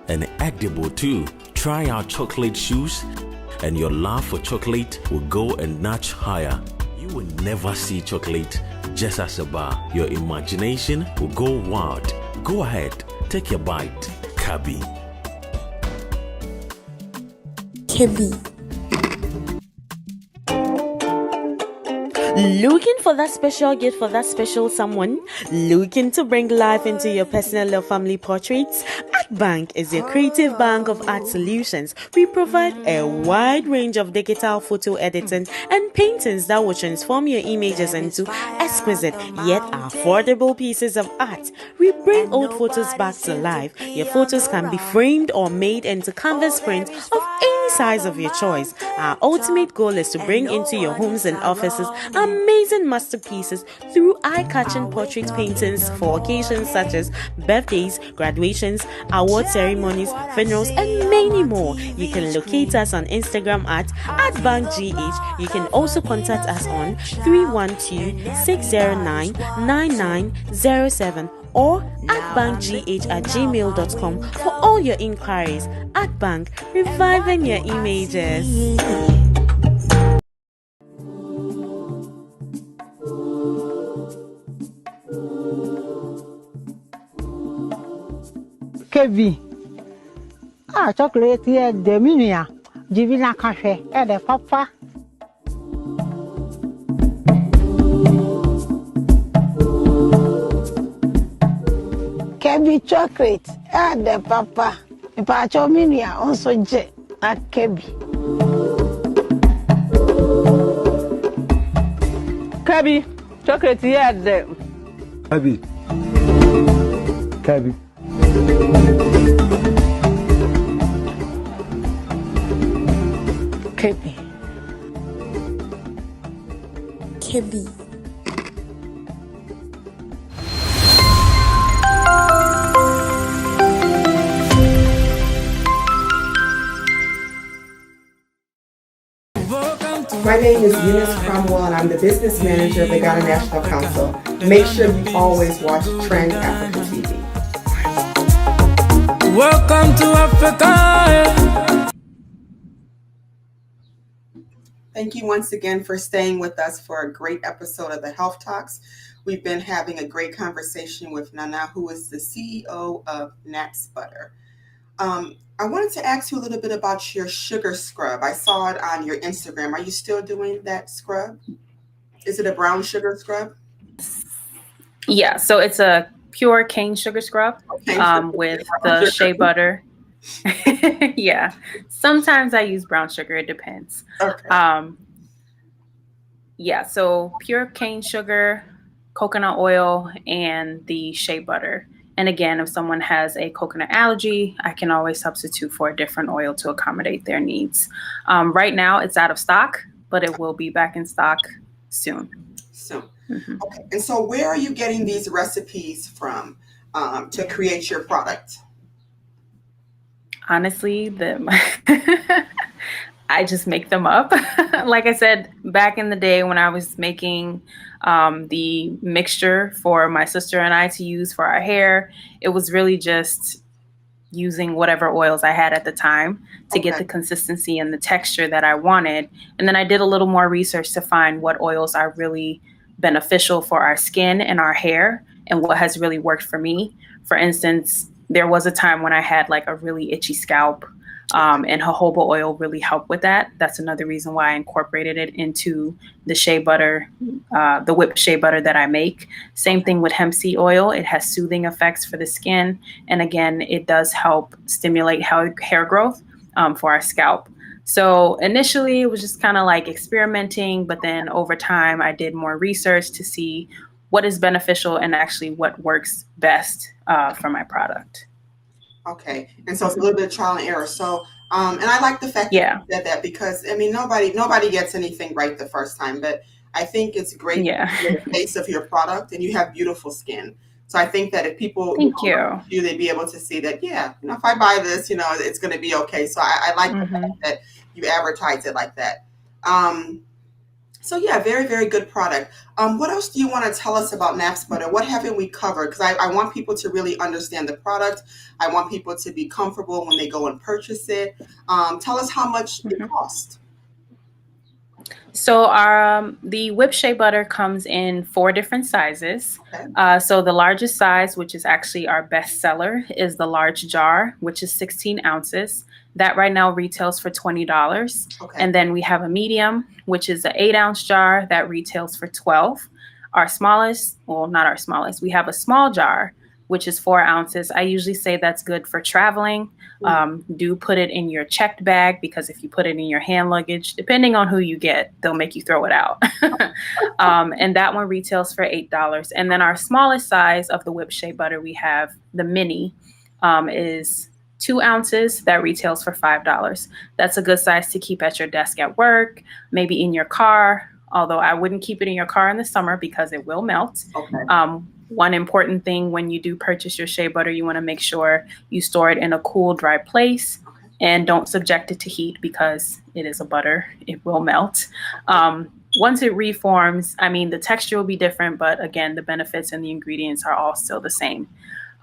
and edible too. Try our chocolate shoes and your love for chocolate will go a notch higher. You will never see chocolate just as a bar. Your imagination will go wild. Go ahead, take a bite. Kabi. Looking for that special gift for that special someone? Looking to bring life into your personal or family portraits? ArtBank is your creative bank of art solutions. We provide a wide range of digital photo editing and paintings that will transform your images into exquisite yet affordable pieces of art. We bring old photos back to life. Your photos can be framed or made into canvas prints of any size of your choice. Our ultimate goal is to bring into your homes and offices amazing masterpieces through eye-catching portrait paintings for occasions such as birthdays, graduations, award ceremonies, funerals, and many more. You can locate us on Instagram at @bankgh. You can also contact us on 312-609-9907 or @bankgh@gmail.com for all your inquiries. ArtBank, reviving your images. Kebi. Chocolate here, the minia. Divina cafe, the papa. Kebi chocolate, the papa. Pacho minia also jet at Kebi. Kebi chocolate here, the Kebi. Kebi. Kebi. Kebi. My name is Eunice Cromwell, and I'm the business manager of the Ghana National Council. Make sure you always watch Trend Africa TV. Welcome to Africa. Thank you once again for staying with us for a great episode of the Health Talks. We've been having a great conversation with Nana, who is the CEO of Naps Butter. I wanted to ask you a little bit about your sugar scrub. I saw it on your Instagram. Are you still doing that scrub? Is it a brown sugar scrub? Yeah, so it's a pure cane sugar scrub with the shea butter. Yeah, sometimes I use brown sugar. It depends. Okay. Yeah, so pure cane sugar, coconut oil, and the shea butter. And again, if someone has a coconut allergy, I can always substitute for a different oil to accommodate their needs. Right now, it's out of stock, but it will be back in stock soon. Mm-hmm. Okay. And so where are you getting these recipes from to create your product? Honestly, I just make them up. Like I said, back in the day when I was making the mixture for my sister and I to use for our hair, it was really just using whatever oils I had at the time to get the consistency and the texture that I wanted. And then I did a little more research to find what oils are really beneficial for our skin and our hair and what has really worked for me. For instance, there was a time when I had like a really itchy scalp, and jojoba oil really helped with that. That's another reason why I incorporated it into the shea butter, the whipped shea butter that I make. Same thing with hemp seed oil. It has soothing effects for the skin. And again, it does help stimulate hair growth for our scalp. So initially it was just kind of like experimenting, but then over time I did more research to see what is beneficial and actually what works best for my product. Okay. And so it's a little bit of trial and error. So, and I like the fact that you said that because, I mean, nobody gets anything right the first time, but I think it's great the face of your product and you have beautiful skin. So I think that if people you, they'd be able to see that, yeah, you know, if I buy this, you know, it's going to be okay. So I like the fact that you advertise it like that. So yeah, very, very good product. What else do you want to tell us about Naps Butter? What haven't we covered? Because I want people to really understand the product. I want people to be comfortable when they go and purchase it. Tell us how much it costs. So the whipped shea butter comes in 4 different sizes. So the largest size, which is actually our best seller, is the large jar, which is 16 ounces. That right now retails for $20. And then we have a medium, which is an 8-ounce jar that retails for $12. Our smallest, well, not our smallest, we have a small jar, which is 4 ounces. I usually say that's good for traveling. Do put it in your checked bag because if you put it in your hand luggage, depending on who you get, they'll make you throw it out. And that one retails for $8. And then our smallest size of the whipped shea butter, we have the mini, is 2 ounces that retails for $5. That's a good size to keep at your desk at work, maybe in your car, although I wouldn't keep it in your car in the summer because it will melt. One important thing when you do purchase your shea butter, you want to make sure you store it in a cool, dry place and don't subject it to heat because it is a butter. It will melt. Once it reforms, I mean, the texture will be different, but again, the benefits and the ingredients are all still the same.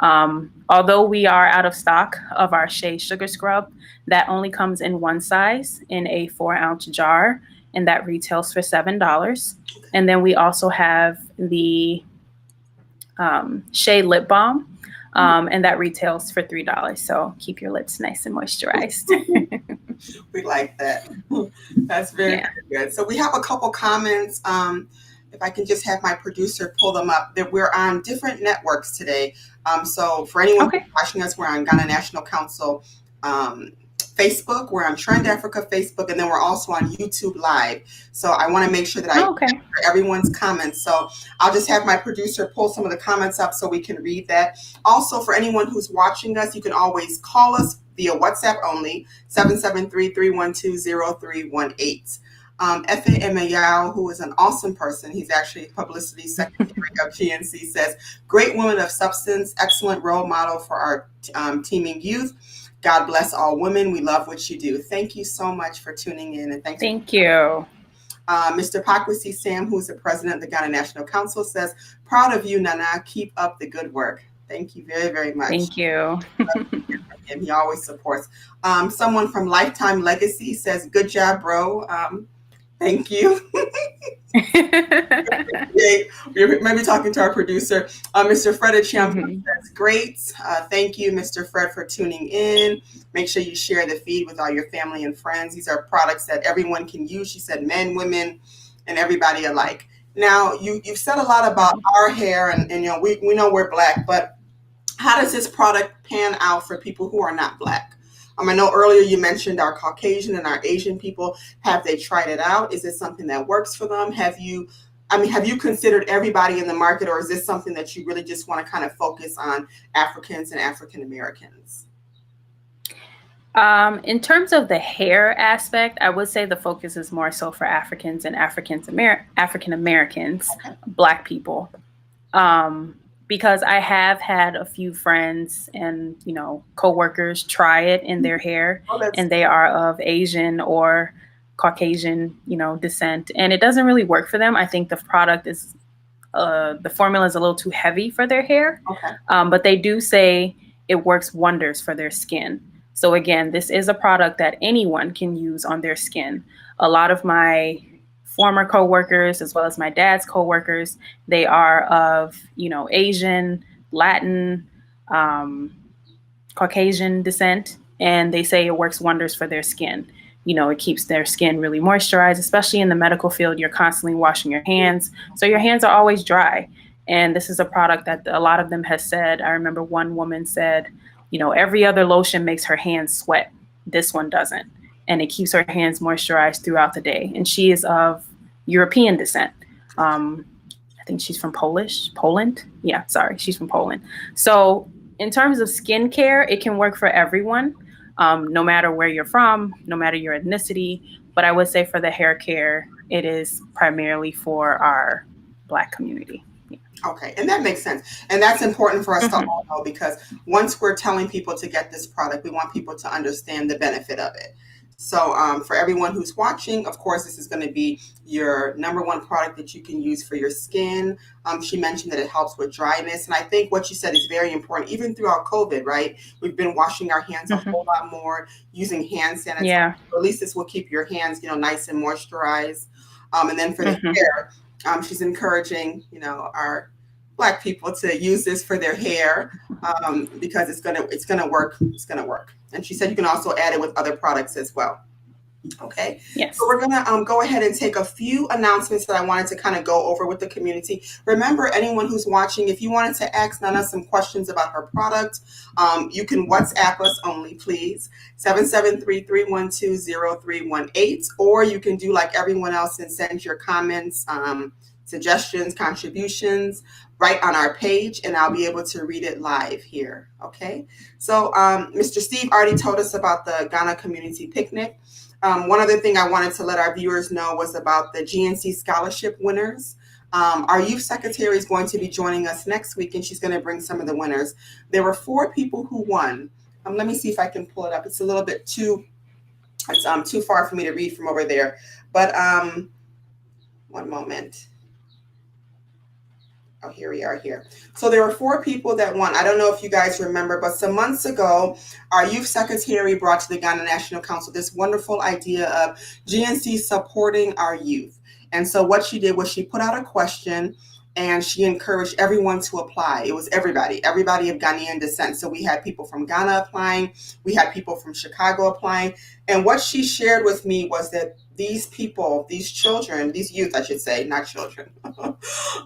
Although we are out of stock of our shea sugar scrub, that only comes in one size in a 4-ounce jar, and that retails for $7. And then we also have the shea lip balm, and that retails for $3. So keep your lips nice and moisturized. We like that. That's very good. So we have a couple comments. If I can just have my producer pull them up, that we're on different networks today. So for anyone watching us, we're on Ghana National Council Facebook, we're on Trend Africa Facebook, and then we're also on YouTube Live. So I want to make sure that I capture everyone's comments. So I'll just have my producer pull some of the comments up so we can read that. Also, for anyone who's watching us, you can always call us via WhatsApp only, 773-312-0318. F.A. Yao, who is an awesome person, he's actually publicity secretary of GNC, says, great woman of substance, excellent role model for our teaming youth. God bless all women. We love what you do. Thank you so much for tuning in. And thank you. Mr. Pakwasi Sam, who's the president of the Ghana National Council, says, proud of you, Nana. Keep up the good work. Thank you very, very much. Thank you. And he always supports. Someone from Lifetime Legacy says, good job, bro. Thank you. We're maybe talking to our producer, Mr. Fred Champ. That's great. Thank you, Mr. Fred, for tuning in. Make sure you share the feed with all your family and friends. These are products that everyone can use. She said men, women, and everybody alike. Now, you've said a lot about our hair, and we know we're Black, but how does this product pan out for people who are not Black? I know earlier you mentioned our Caucasian and our Asian people. Have they tried it out? Is it something that works for them? Have you considered everybody in the market, or is this something that you really just want to kind of focus on Africans and African Americans? In terms of the hair aspect, I would say the focus is more so for Africans and African Americans, Black people. Because I have had a few friends and, coworkers try it in their hair, and they are of Asian or Caucasian, descent, and it doesn't really work for them. I think the product is, the formula is a little too heavy for their hair, but they do say it works wonders for their skin. So again, this is a product that anyone can use on their skin. A lot of my former coworkers, as well as my dad's coworkers, they are of, Asian, Latin, Caucasian descent, and they say it works wonders for their skin. It keeps their skin really moisturized, especially in the medical field. You're constantly washing your hands, so your hands are always dry. And this is a product that a lot of them has said. I remember one woman said, every other lotion makes her hands sweat. This one doesn't. And it keeps her hands moisturized throughout the day. And she is of European descent. I think she's from Poland. Yeah, sorry, she's from Poland. So in terms of skincare, it can work for everyone, no matter where you're from, no matter your ethnicity. But I would say for the hair care, it is primarily for our Black community. Okay, and that makes sense. And that's important for us to all know, because once we're telling people to get this product, we want people to understand the benefit of it. So for everyone who's watching, of course, this is going to be your number one product that you can use for your skin. She mentioned that it helps with dryness. And I think what you said is very important, even throughout COVID, right? We've been washing our hands a whole lot more, using hand sanitizer. Yeah. At least this will keep your hands, nice and moisturized. And then for the hair, she's encouraging, our Black people to use this for their hair, because it's gonna work. It's gonna work. And she said you can also add it with other products as well. Okay. Yes. So we're gonna go ahead and take a few announcements that I wanted to kind of go over with the community. Remember, anyone who's watching, if you wanted to ask Nana some questions about her product, you can WhatsApp us only, please, 773-312-0318, or you can do like everyone else and send your comments, suggestions, contributions right on our page, and I'll be able to read it live here. Okay. So Mr. Steve already told us about the Ghana Community Picnic. One other thing I wanted to let our viewers know was about the GNC scholarship winners. Our youth secretary is going to be joining us next week, and she's going to bring some of the winners. There were 4 people who won. Let me see if I can pull it up. It's a little bit too far for me to read from over there. But one moment. Oh, here we are here. So there were 4 people that won. I don't know if you guys remember, but some months ago, our youth secretary brought to the Ghana National Council this wonderful idea of GNC supporting our youth. And so what she did was she put out a question, and she encouraged everyone to apply. It was everybody of Ghanaian descent. So we had people from Ghana applying. We had people from Chicago applying. And what she shared with me was that these people, these children, these youth, I should say, not children,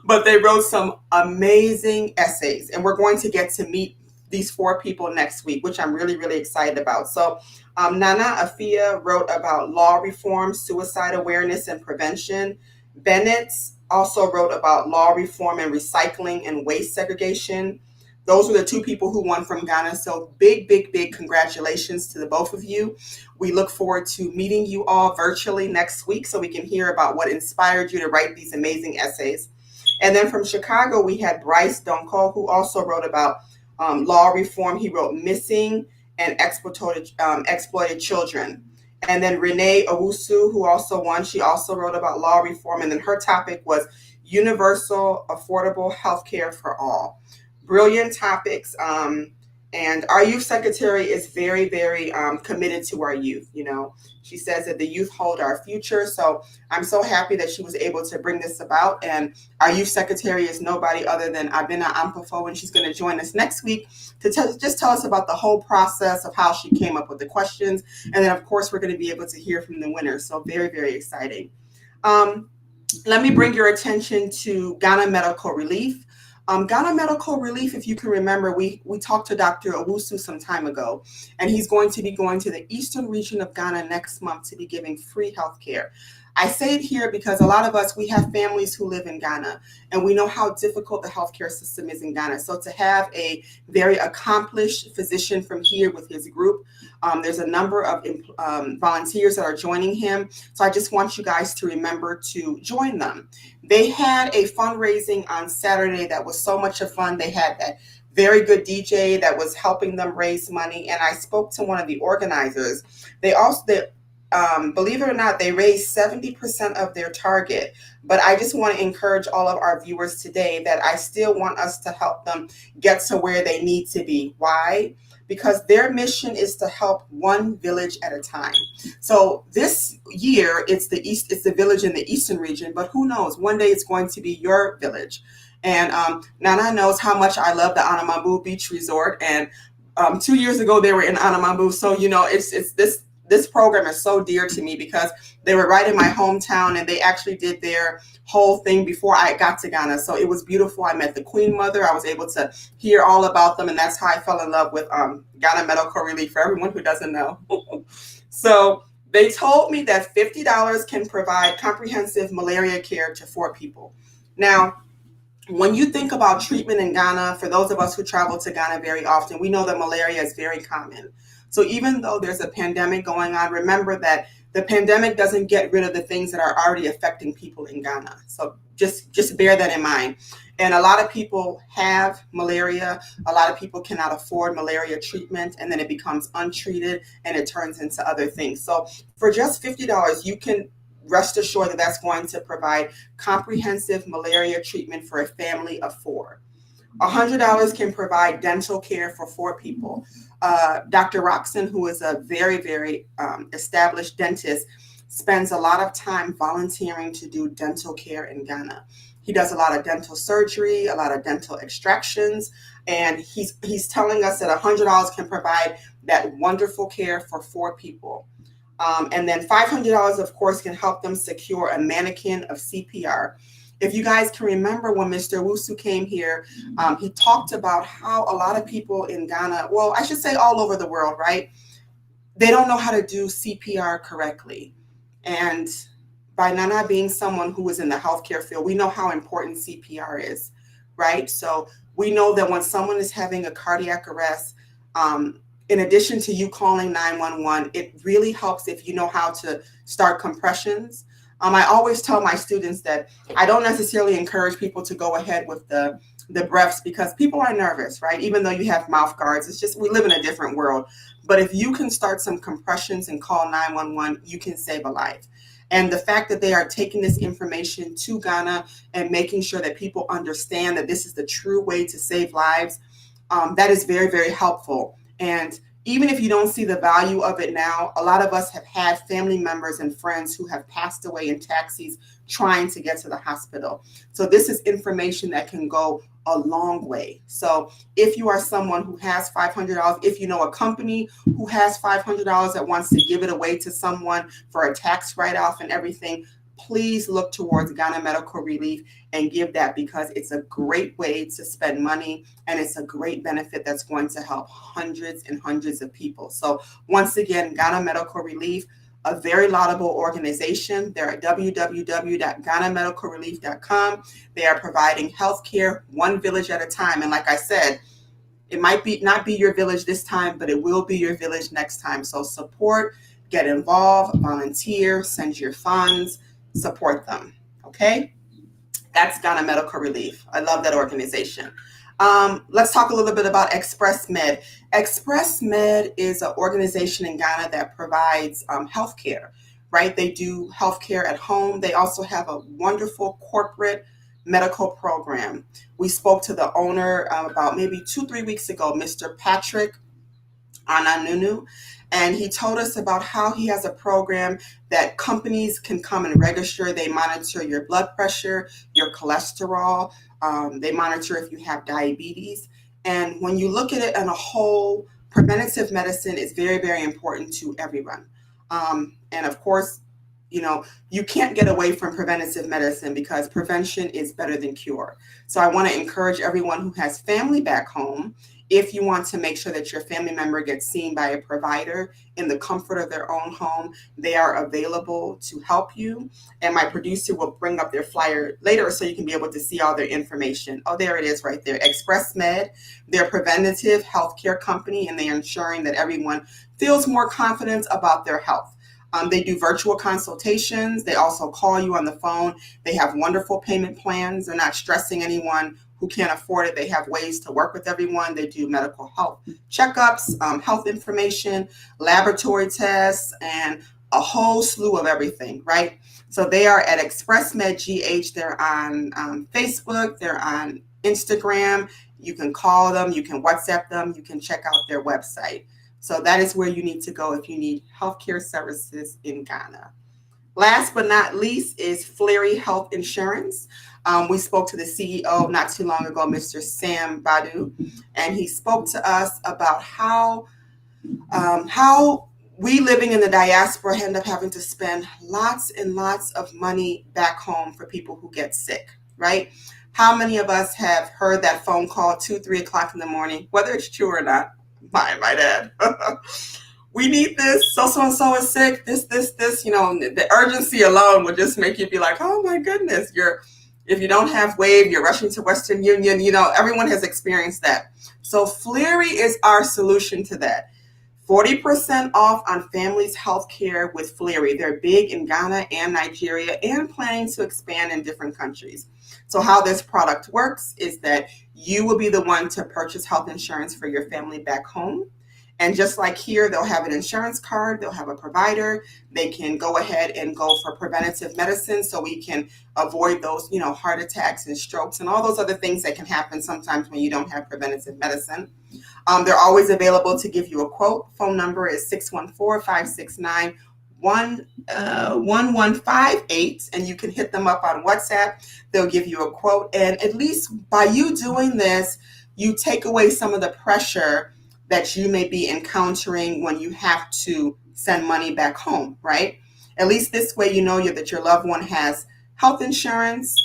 but they wrote some amazing essays. And we're going to get to meet these 4 people next week, which I'm really, really excited about. So Nana Afia wrote about law reform, suicide awareness and prevention. Bennett also wrote about law reform and recycling and waste segregation. Those were the 2 people who won from Ghana. So big, big, big congratulations to the both of you. We look forward to meeting you all virtually next week so we can hear about what inspired you to write these amazing essays. And then from Chicago, we had Bryce Donko, who also wrote about law reform. He wrote Missing and Exploited Children. And then Renee Owusu, who also won, she also wrote about law reform. And then her topic was universal, affordable healthcare for all. Brilliant topics. And And our youth secretary is very, very committed to our youth. You know, she says that the youth hold our future. So I'm so happy that she was able to bring this about. And our youth secretary is nobody other than Abena Ampofo, and she's going to join us next week to just tell us about the whole process of how she came up with the questions. And then, of course, we're going to be able to hear from the winners. So very, very exciting. Let me bring your attention to Ghana Medical Relief. Ghana Medical Relief, if you can remember, we talked to Dr. Owusu some time ago, and he's going to be going to the eastern region of Ghana next month to be giving free health care. I say it here because a lot of us, we have families who live in Ghana, and we know how difficult the healthcare system is in Ghana. So to have a very accomplished physician from here with his group, there's a number of volunteers that are joining him. So I just want you guys to remember to join them. They had a fundraising on Saturday that was so much fun. They had that very good DJ that was helping them raise money. And I spoke to one of the organizers. Believe it or not, they raised 70% of their target. But I just want to encourage all of our viewers today that I still want us to help them get to where they need to be. Why? Because their mission is to help one village at a time. So this year, it's the village in the eastern region, but who knows? One day it's going to be your village. And Nana knows how much I love the Anamambu Beach Resort. And 2 years ago, they were in Anamambu. So, you know, it's this program is so dear to me because they were right in my hometown, and they actually did their whole thing before I got to Ghana. So it was beautiful. I met the Queen Mother. I was able to hear all about them, and that's how I fell in love with Ghana Medical Relief, for everyone who doesn't know. So they told me that $50 can provide comprehensive malaria care to 4 people. Now, when you think about treatment in Ghana, for those of us who travel to Ghana very often, we know that malaria is very common. So even though there's a pandemic going on, remember that the pandemic doesn't get rid of the things that are already affecting people in Ghana. So just bear that in mind. And a lot of people have malaria. A lot of people cannot afford malaria treatment, and then it becomes untreated and it turns into other things. So for just $50, you can rest assured that that's going to provide comprehensive malaria treatment for a family of 4. $100 can provide dental care for 4 people. Dr. Roxon, who is a very, very established dentist, spends a lot of time volunteering to do dental care in Ghana. He does a lot of dental surgery, a lot of dental extractions, and he's telling us that $100 can provide that wonderful care for 4 people. And then $500, of course, can help them secure a mannequin of CPR. If you guys can remember when Mr. Wusu came here, he talked about how a lot of people in Ghana, well, I should say all over the world, right? They don't know how to do CPR correctly. And by Nana being someone who is in the healthcare field, we know how important CPR is, right? So we know that when someone is having a cardiac arrest, in addition to you calling 911, it really helps if you know how to start compressions. I always tell my students that I don't necessarily encourage people to go ahead with the breaths because people are nervous, right? Even though you have mouth guards, it's just we live in a different world. But if you can start some compressions and call 911, you can save a life. And the fact that they are taking this information to Ghana and making sure that people understand that this is the true way to save lives, that is very, very helpful. And even if you don't see the value of it now, a lot of us have had family members and friends who have passed away in taxis trying to get to the hospital. So this is information that can go a long way. So if you are someone who has $500, if you know a company who has $500 that wants to give it away to someone for a tax write-off and everything, please look towards Ghana Medical Relief and give that, because it's a great way to spend money and it's a great benefit that's going to help hundreds and hundreds of people. So once again, Ghana Medical Relief, a very laudable organization. They're at www.ghanamedicalrelief.com. They are providing healthcare one village at a time. And like I said, it might not be your village this time, but it will be your village next time. So support, get involved, volunteer, send your funds, support them. Okay? That's Ghana Medical Relief. I love that organization. Let's talk a little bit about Express Med. Express Med is an organization in Ghana that provides healthcare, right? They do healthcare at home. They also have a wonderful corporate medical program. We spoke to the owner about maybe 2-3 weeks ago, Mr. Patrick Ananunu, and he told us about how he has a program that companies can come and register. They monitor your blood pressure, your cholesterol, they monitor if you have diabetes. And when you look at it in a whole, preventative medicine is very, very important to everyone. And of course, you can't get away from preventative medicine because prevention is better than cure. So I want to encourage everyone who has family back home, if you want to make sure that your family member gets seen by a provider in the comfort of their own home, they are available to help you. And my producer will bring up their flyer later so you can be able to see all their information. Oh, there it is right there. Express Med, they're a preventative healthcare company, and they're ensuring that everyone feels more confident about their health. They do virtual consultations. They also call you on the phone. They have wonderful payment plans. They're not stressing anyone who can't afford it. They have ways to work with everyone. They do medical health checkups, health information, laboratory tests, and a whole slew of everything, right? So they are at Express Med GH. They're on Facebook. They're on Instagram. You can call them. You can WhatsApp them. You can check out their website. So that is where you need to go if you need healthcare services in Ghana. Last but not least is Fleary Health Insurance. We spoke to the CEO not too long ago, Mr. Sam Badu, and he spoke to us about how we living in the diaspora end up having to spend lots and lots of money back home for people who get sick, right? How many of us have heard that phone call 2-3 o'clock in the morning, whether it's true or not? My dad. We need this. So-and-so is sick. This. The urgency alone would just make you be like, oh my goodness. If you don't have Wave, you're rushing to Western Union. Everyone has experienced that. So Fleary is our solution to that. 40% off on families' health care with Fleary. They're big in Ghana and Nigeria and planning to expand in different countries. So how this product works is that you will be the one to purchase health insurance for your family back home. And just like here, they'll have an insurance card, they'll have a provider, they can go ahead and go for preventative medicine so we can avoid those, heart attacks and strokes and all those other things that can happen sometimes when you don't have preventative medicine. They're always available to give you a quote. Phone number is 614-569-1158, and you can hit them up on WhatsApp. They'll give you a quote. And at least by you doing this, you take away some of the pressure that you may be encountering when you have to send money back home, right? At least this way, that your loved one has health insurance.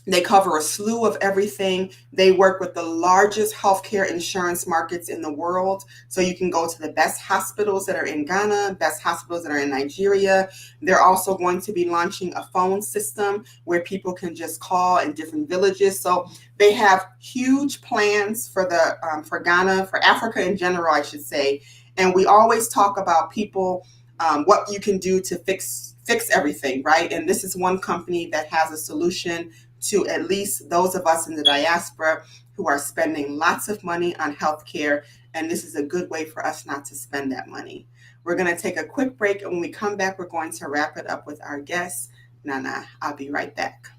They cover a slew of everything. They work with the largest healthcare insurance markets in the world. So you can go to the best hospitals that are in Ghana, best hospitals that are in Nigeria. They're also going to be launching a phone system where people can just call in different villages. So they have huge plans for for Ghana, for Africa in general, I should say. And we always talk about people, what you can do to fix everything, right? And this is one company that has a solution to at least those of us in the diaspora who are spending lots of money on healthcare, and this is a good way for us not to spend that money. We're going to take a quick break, and when we come back, we're going to wrap it up with our guest, Nana. I'll be right back.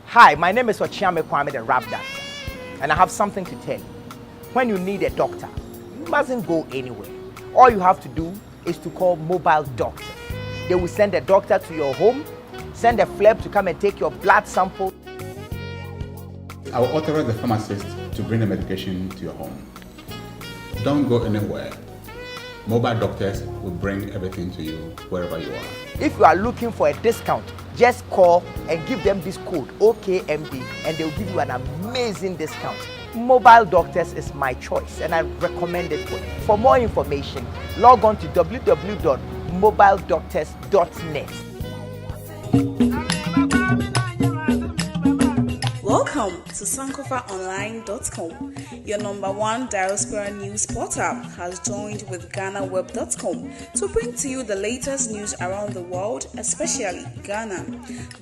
Hi, my name is Ochiame Kwame, the rap doctor, and I have something to tell you. When you need a doctor, you mustn't go anywhere. All you have to do is to call Mobile Doctor. They will send a doctor to your home, send a flap to come and take your blood sample. I will authorize the pharmacist to bring the medication to your home. Don't go anywhere. Mobile doctors will bring everything to you wherever you are. If you are looking for a discount, just call and give them this code OKMD and they'll give you an amazing discount. Mobile Doctors is my choice and I recommend it for you. For more information, log on to www.mobiledoctors.net. Welcome to sankofaonline.com. Your #1 diaspora news portal has joined with GhanaWeb.com to bring to you the latest news around the world, especially Ghana.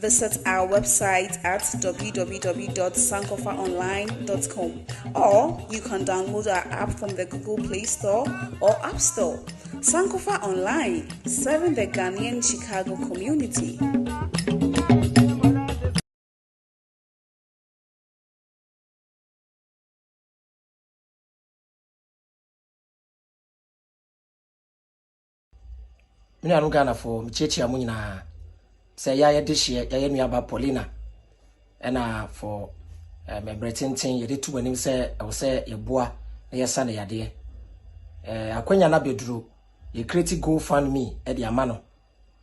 Visit our website at www.sankofaonline.com, or you can download our app from the Google Play Store or App Store. Sankofa Online, serving the Ghanaian Chicago community. Mini anu Ghana for mchechi amu nyina. Say ya this year ya nuaba Paulina. Ena for me bretintin ye de tu anim say I will say ye boa na ye sane yade. Akwanya na bedru ye create GoFundMe e de ama no.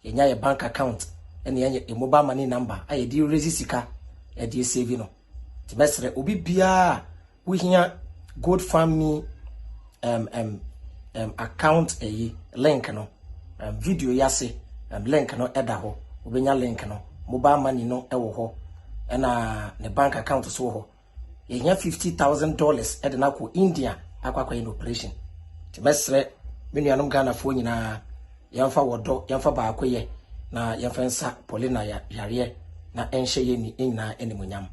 Ye nya ye bank account ene ye mobile money number aye di raise sika e de save no. Ti mesre obi bia we hia GoFundMe account link no video yase link no eda ho obenya link no mobile money no ewo ho na ne bank account so ho ye hia $50,000 eda na ko India akwa in operation ti mesre menuanom Ghana fo nyina yamfa wodo yamfa ba akoye na yamfa nsa Paulina yare na enhye ye ni nyina animunyam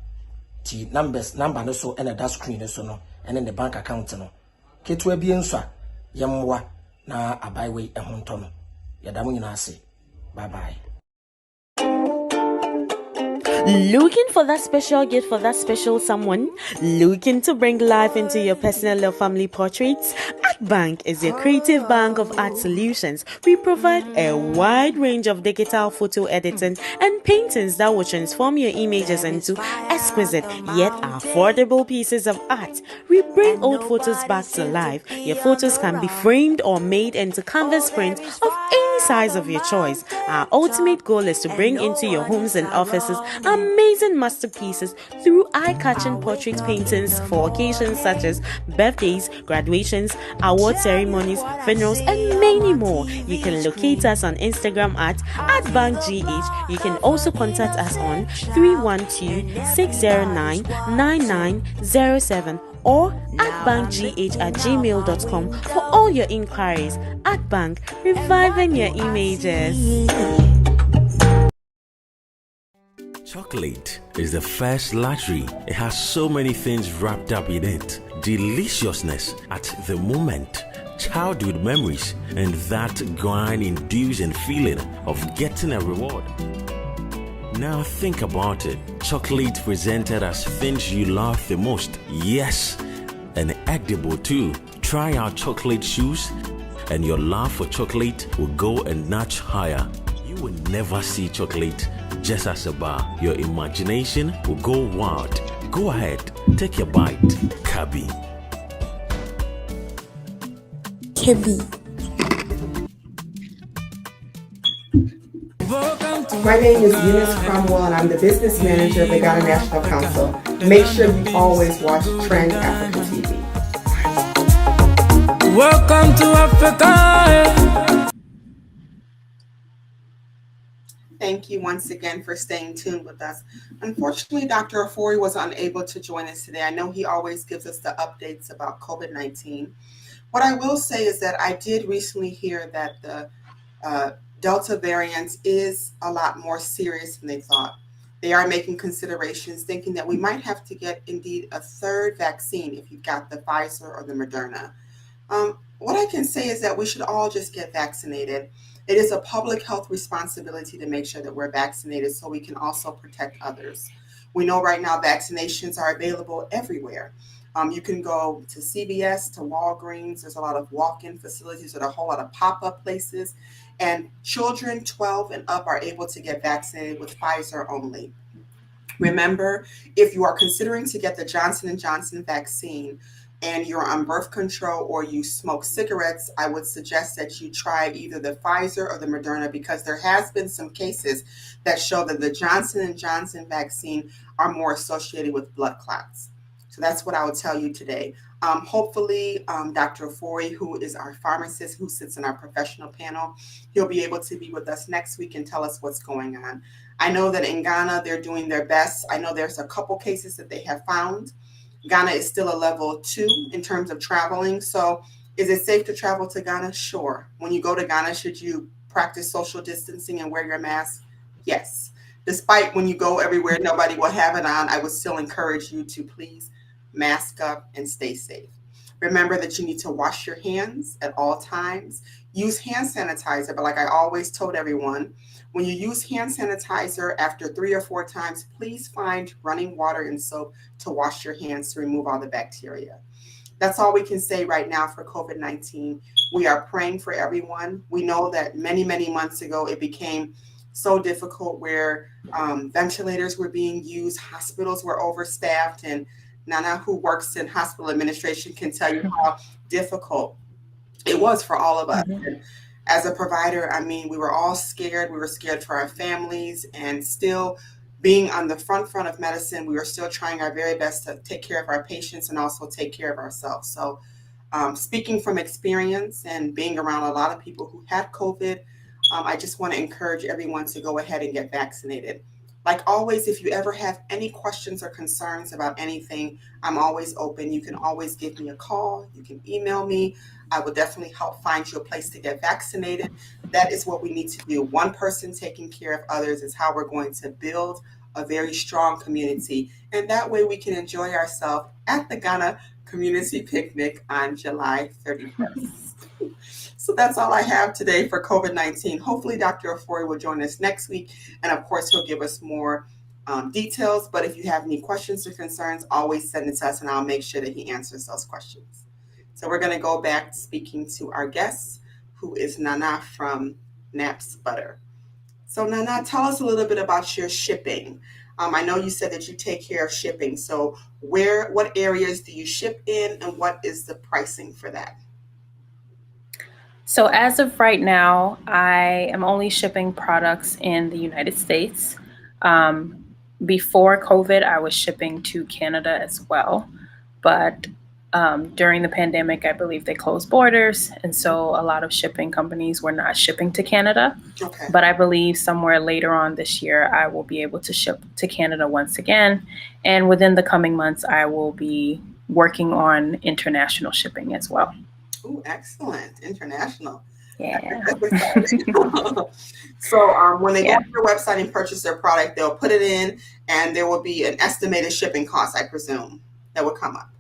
ti number no so ena that screen no so no ene the bank account no ketua bi enso a yemwa na abaiwe ehonto no yadamu nyina ase. Bye bye. Looking for that special gift for that special someone? Looking to bring life into your personal or family portraits? Art Bank is your creative bank of art solutions. We provide a wide range of digital photo editing and paintings that will transform your images into exquisite yet affordable pieces of art. We bring old photos back to life. Your photos can be framed or made into canvas prints of any size of your choice. Our ultimate goal is to bring into your homes and offices amazing masterpieces through eye-catching portrait paintings for occasions such as birthdays, graduations, award ceremonies, funerals, and many more. You can locate us on Instagram at @bankgh. You can also contact us on 312-609-9907 or @bankgh@gmail.com for all your inquiries. Art Bank, reviving your images. Chocolate is the first luxury. It has so many things wrapped up in it. Deliciousness at the moment, childhood memories, and that grind-inducing feeling of getting a reward. Now think about it. Chocolate presented as things you love the most. Yes, and edible too. Try our chocolate shoes and your love for chocolate will go a notch higher. You will never see chocolate just as a bar. Your imagination will go wild. Go ahead, take your bite. Kabi. My name is Eunice Cromwell, and I'm the business manager of the Ghana National Council. Make sure you always watch Trend Africa TV. Welcome to Africa. Thank you once again for staying tuned with us. Unfortunately, Dr. Ofori was unable to join us today. I know he always gives us the updates about COVID-19. What I will say is that I did recently hear that the Delta variant is a lot more serious than they thought. They are making considerations, thinking that we might have to get indeed a third vaccine if you've got the Pfizer or the Moderna. What I can say is that we should all just get vaccinated. It is a public health responsibility to make sure that we're vaccinated so we can also protect others. We know right now vaccinations are available everywhere. You can go to CVS, to Walgreens. There's a lot of walk-in facilities. There's a whole lot of pop-up places. And children 12 and up are able to get vaccinated with Pfizer only. Remember, if you are considering to get the Johnson & Johnson vaccine and you're on birth control or you smoke cigarettes, I would suggest that you try either the Pfizer or the Moderna, because there has been some cases that show that the Johnson & Johnson vaccine are more associated with blood clots. So that's what I would tell you today. Hopefully, Dr. Ofori, who is our pharmacist who sits in our professional panel, he'll be able to be with us next week and tell us what's going on. I know that in Ghana, they're doing their best. I know there's a couple cases that they have found. Ghana is still a level 2 in terms of traveling. So is it safe to travel to Ghana? Sure. When you go to Ghana, should you practice social distancing and wear your mask? Yes. Despite when you go everywhere, nobody will have it on, I would still encourage you to please mask up and stay safe. Remember that you need to wash your hands at all times. Use hand sanitizer, but like I always told everyone, when you use hand sanitizer after 3 or 4 times, please find running water and soap to wash your hands to remove all the bacteria. that's all we can say right now for COVID-19. We are praying for everyone. We know that many, many months ago, it became so difficult where ventilators were being used, hospitals were overstaffed, and Nana, who works in hospital administration, can tell you how difficult it was for all of us. And as a provider, I mean, we were all scared. We were scared for our families, and still being on the front of medicine, we were still trying our very best to take care of our patients and also take care of ourselves. So speaking from experience and being around a lot of people who had COVID, I just want to encourage everyone to go ahead and get vaccinated. Like always, if you ever have any questions or concerns about anything, I'm always open. You can always give me a call. You can email me. I will definitely help find you a place to get vaccinated. That is what we need to do. One person taking care of others is how we're going to build a very strong community. And that way we can enjoy ourselves at the Ghana Community Picnic on July 31st. So that's all I have today for COVID-19. Hopefully Dr. Ofori will join us next week. And of course, he'll give us more details. But if you have any questions or concerns, always send it to us and I'll make sure that he answers those questions. So we're going to go back speaking to our guest, who is Nana from Naps Butter. So Nana, tell us a little bit about your shipping. I know you said that you take care of shipping. So what areas do you ship in and what is the pricing for that? So as of right now, I am only shipping products in the United States. Before COVID, I was shipping to Canada as well. But during the pandemic, I believe they closed borders. And so a lot of shipping companies were not shipping to Canada. Okay. But I believe somewhere later on this year, I will be able to ship to Canada once again. And within the coming months, I will be working on international shipping as well. Oh, excellent. International. Yeah. So when they go to your website and purchase their product, they'll put it in and there will be an estimated shipping cost, I presume, that will come up.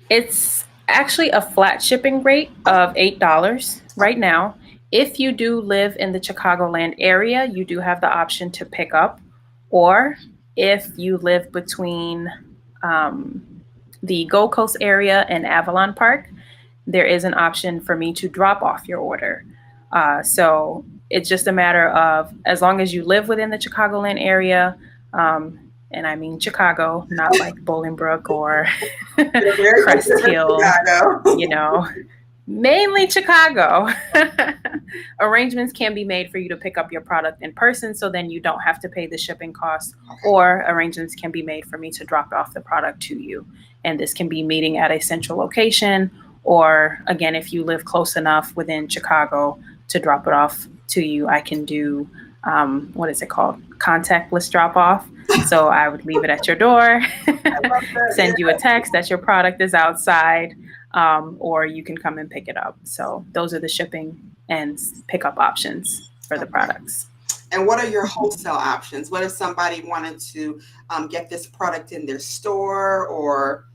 It's actually a flat shipping rate of $8 right now. If you do live in the Chicagoland area, you do have the option to pick up. Or if you live between the Gold Coast area and Avalon Park, there is an option for me to drop off your order. So it's just a matter of, as long as you live within the Chicagoland area, and I mean Chicago, not like Bolingbrook or Crest Hill, mainly Chicago. Arrangements can be made for you to pick up your product in person, so then you don't have to pay the shipping costs, or arrangements can be made for me to drop off the product to you. And this can be meeting at a central location, or again, if you live close enough within Chicago to drop it off to you, I can do, what is it called? Contactless drop off. So I would leave it at your door, send you a text that your product is outside, or you can come and pick it up. So those are the shipping and pickup options for the products. And what are your wholesale options? What if somebody wanted to get this product in their store or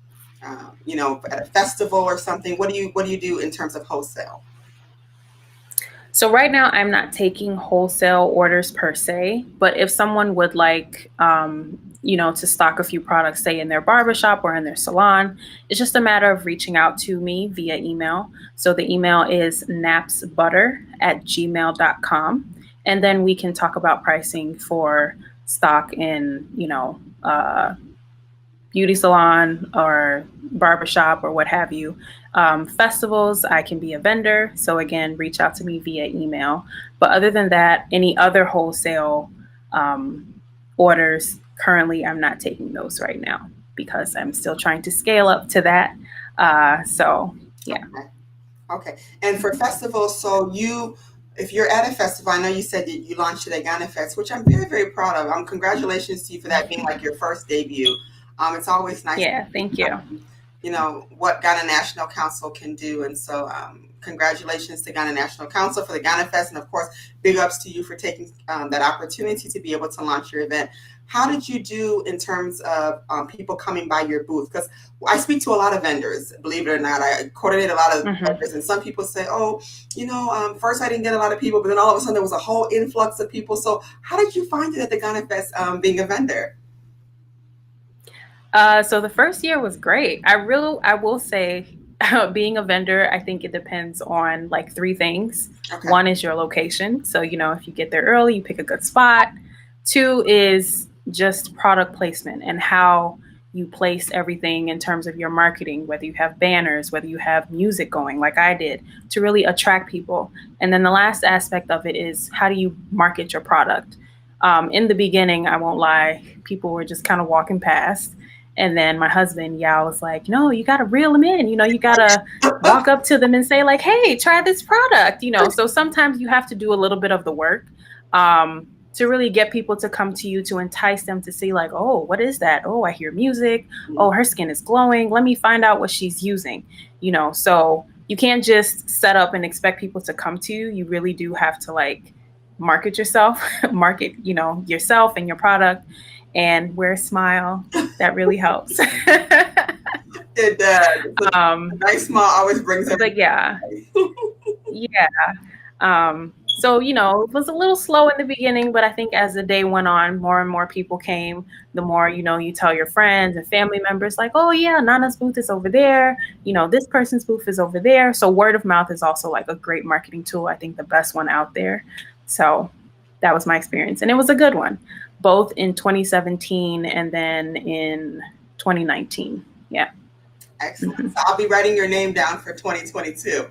at a festival or something? What do you do in terms of wholesale? So right now I'm not taking wholesale orders per se, but if someone would like, to stock a few products, say in their barbershop or in their salon, it's just a matter of reaching out to me via email. So the email is napsbutter@gmail.com. And then we can talk about pricing for stock in, beauty salon or barbershop or what have you. Festivals, I can be a vendor. So again, reach out to me via email. But other than that, any other wholesale orders, currently I'm not taking those right now because I'm still trying to scale up to that. Okay. And for festivals, so if you're at a festival, I know you said that you launched it at Ghana Fest, which I'm very, very proud of. Congratulations to you for that being like your first debut. It's always nice. Yeah, thank you. What Ghana National Council can do. And so congratulations to Ghana National Council for the Ghana Fest. And of course, big ups to you for taking that opportunity to be able to launch your event. How did you do in terms of people coming by your booth? Because I speak to a lot of vendors, believe it or not. I coordinate a lot of vendors, and some people say, first I didn't get a lot of people, but then all of a sudden there was a whole influx of people. So how did you find it at the Ghana Fest being a vendor? So the first year was great. I will say being a vendor, I think it depends on like three things. Okay. One is your location. So, if you get there early, you pick a good spot. Two is just product placement and how you place everything in terms of your marketing, whether you have banners, whether you have music going like I did to really attract people. And then the last aspect of it is how do you market your product? In the beginning, I won't lie, people were just kind of walking past. And then my husband, Yao, was like, no, you got to reel them in. You got to walk up to them and say like, hey, try this product. So sometimes you have to do a little bit of the work to really get people to come to you, to entice them to see like, oh, what is that? Oh, I hear music. Oh, her skin is glowing. Let me find out what she's using. So you can't just set up and expect people to come to you. You really do have to like market yourself, yourself and your product, and wear a smile. That really helps. It does. A nice smile always brings everything. But yeah. So, it was a little slow in the beginning, but I think as the day went on, more and more people came. The more, you tell your friends and family members like, oh yeah, Nana's booth is over there. This person's booth is over there. So word of mouth is also like a great marketing tool. I think the best one out there. So that was my experience. And it was a good one, both in 2017 and then in 2019. Yeah. Excellent. So I'll be writing your name down for 2022.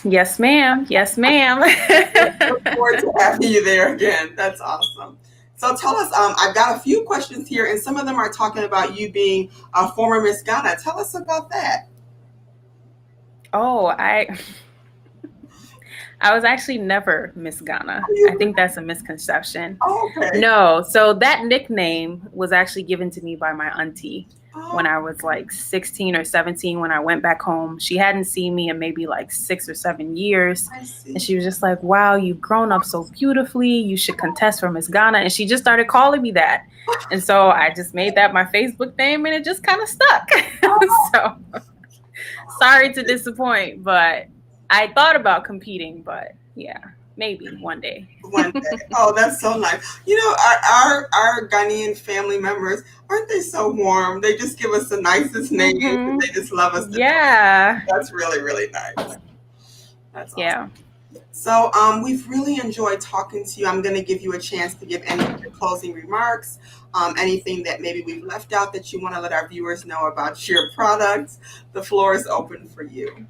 Yes, ma'am. Yes, ma'am. Look forward to having you there again. That's awesome. So tell us, I've got a few questions here, and some of them are talking about you being a former Miss Ghana. Tell us about that. Oh, I was actually never Miss Ghana. I think that's a misconception. Oh, okay. No, so that nickname was actually given to me by my auntie. When I was like 16 or 17, when I went back home. She hadn't seen me in maybe like 6 or 7 years. And she was just like, wow, you've grown up so beautifully. You should contest for Miss Ghana. And she just started calling me that. And so I just made that my Facebook name and it just kind of stuck. So sorry to disappoint, but I thought about competing, but yeah. Maybe one day. One day. Oh, that's so nice. Our Ghanaian family members, aren't they so warm? They just give us the nicest names. Mm-hmm. They just love us. Yeah. That's really, really nice. That's awesome. Yeah. So we've really enjoyed talking to you. I'm going to give you a chance to give any closing remarks, anything that maybe we've left out that you want to let our viewers know about your products. The floor is open for you.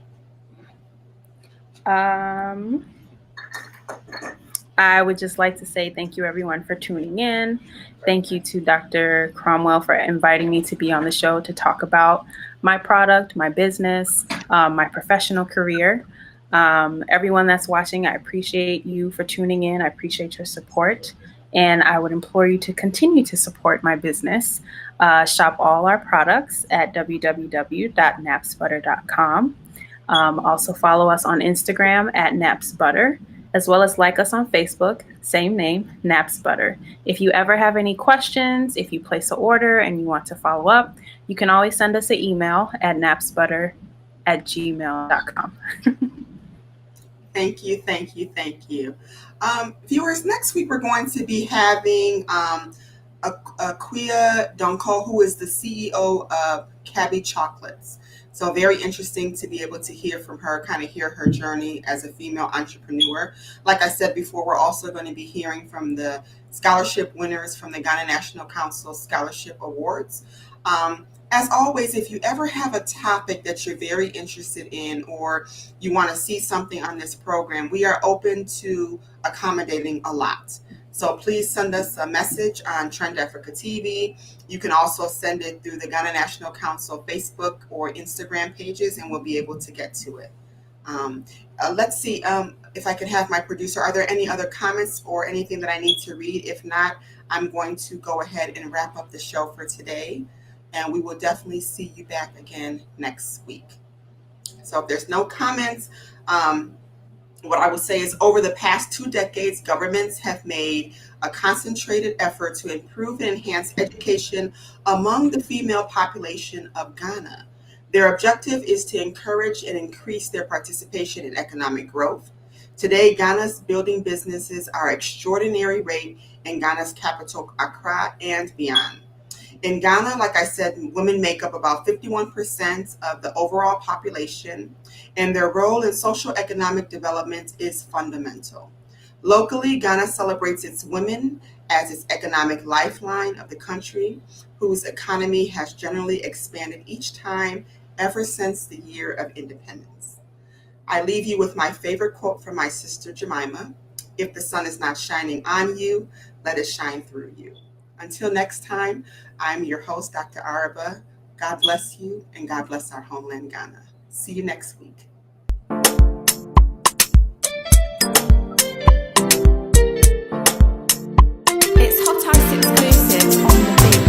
I would just like to say thank you, everyone, for tuning in. Thank you to Dr. Cromwell for inviting me to be on the show to talk about my product, my business, my professional career. Everyone that's watching, I appreciate you for tuning in. I appreciate your support. And I would implore you to continue to support my business. Shop all our products at www.napsbutter.com. Also follow us on Instagram at napsbutter, as well as like us on Facebook, same name, Naps Butter. If you ever have any questions, if you place an order and you want to follow up, you can always send us an email at napsbutter@gmail.com. Thank you, thank you, thank you. Viewers, next week we're going to be having Akua Donko, who is the CEO of Cabby Chocolates. So very interesting to be able to hear from her, kind of hear her journey as a female entrepreneur. Like I said before, we're also going to be hearing from the scholarship winners from the Ghana National Council Scholarship Awards. As always, if you ever have a topic that you're very interested in or you want to see something on this program, we are open to accommodating a lot. So please send us a message on Trend Africa TV. You can also send it through the Ghana National Council Facebook or Instagram pages, and we'll be able to get to it. Let's see if I can have my producer. Are there any other comments or anything that I need to read? If not, I'm going to go ahead and wrap up the show for today, and we will definitely see you back again next week. So if there's no comments, what I would say is over the past 2 decades, governments have made a concentrated effort to improve and enhance education among the female population of Ghana. Their objective is to encourage and increase their participation in economic growth. Today, Ghana's building businesses are extraordinary rate in Ghana's capital, Accra, and beyond. In Ghana, like I said, women make up about 51% of the overall population, and their role in social economic development is fundamental. Locally, Ghana celebrates its women as its economic lifeline of the country, whose economy has generally expanded each time ever since the year of independence. I leave you with my favorite quote from my sister Jemima: "If the sun is not shining on you, let it shine through you." Until next time, I'm your host, Dr. ARABA. God bless you, and God bless our homeland, Ghana. See you next week. It's Hot House exclusive on the beat.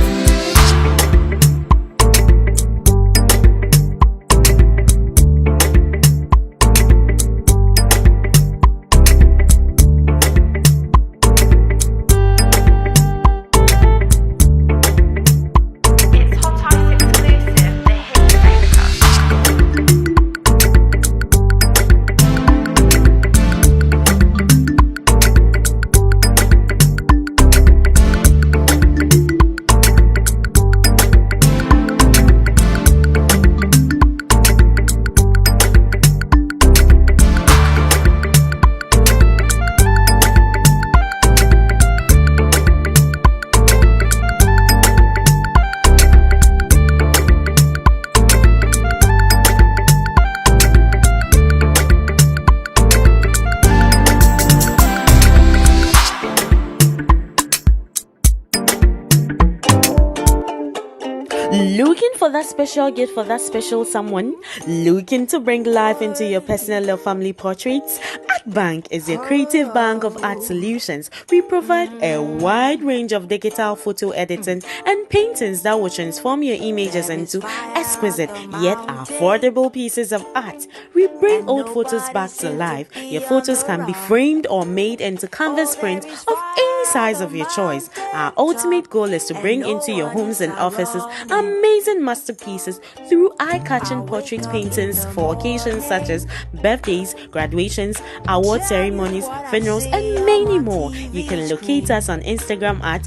Looking for that special gift for that special someone? Looking to bring life into your personal or family portraits? Art Bank is your creative bank of art solutions. We provide a wide range of digital photo editing and paintings that will transform your images into exquisite yet affordable pieces of art. We bring old photos back to life. Your photos can be framed or made into canvas prints of any size of your choice. Our ultimate goal is to bring into your homes and offices amazing masterpieces through eye-catching portrait paintings for occasions such as birthdays, graduations, award ceremonies, funerals, and many more. You can locate us on Instagram at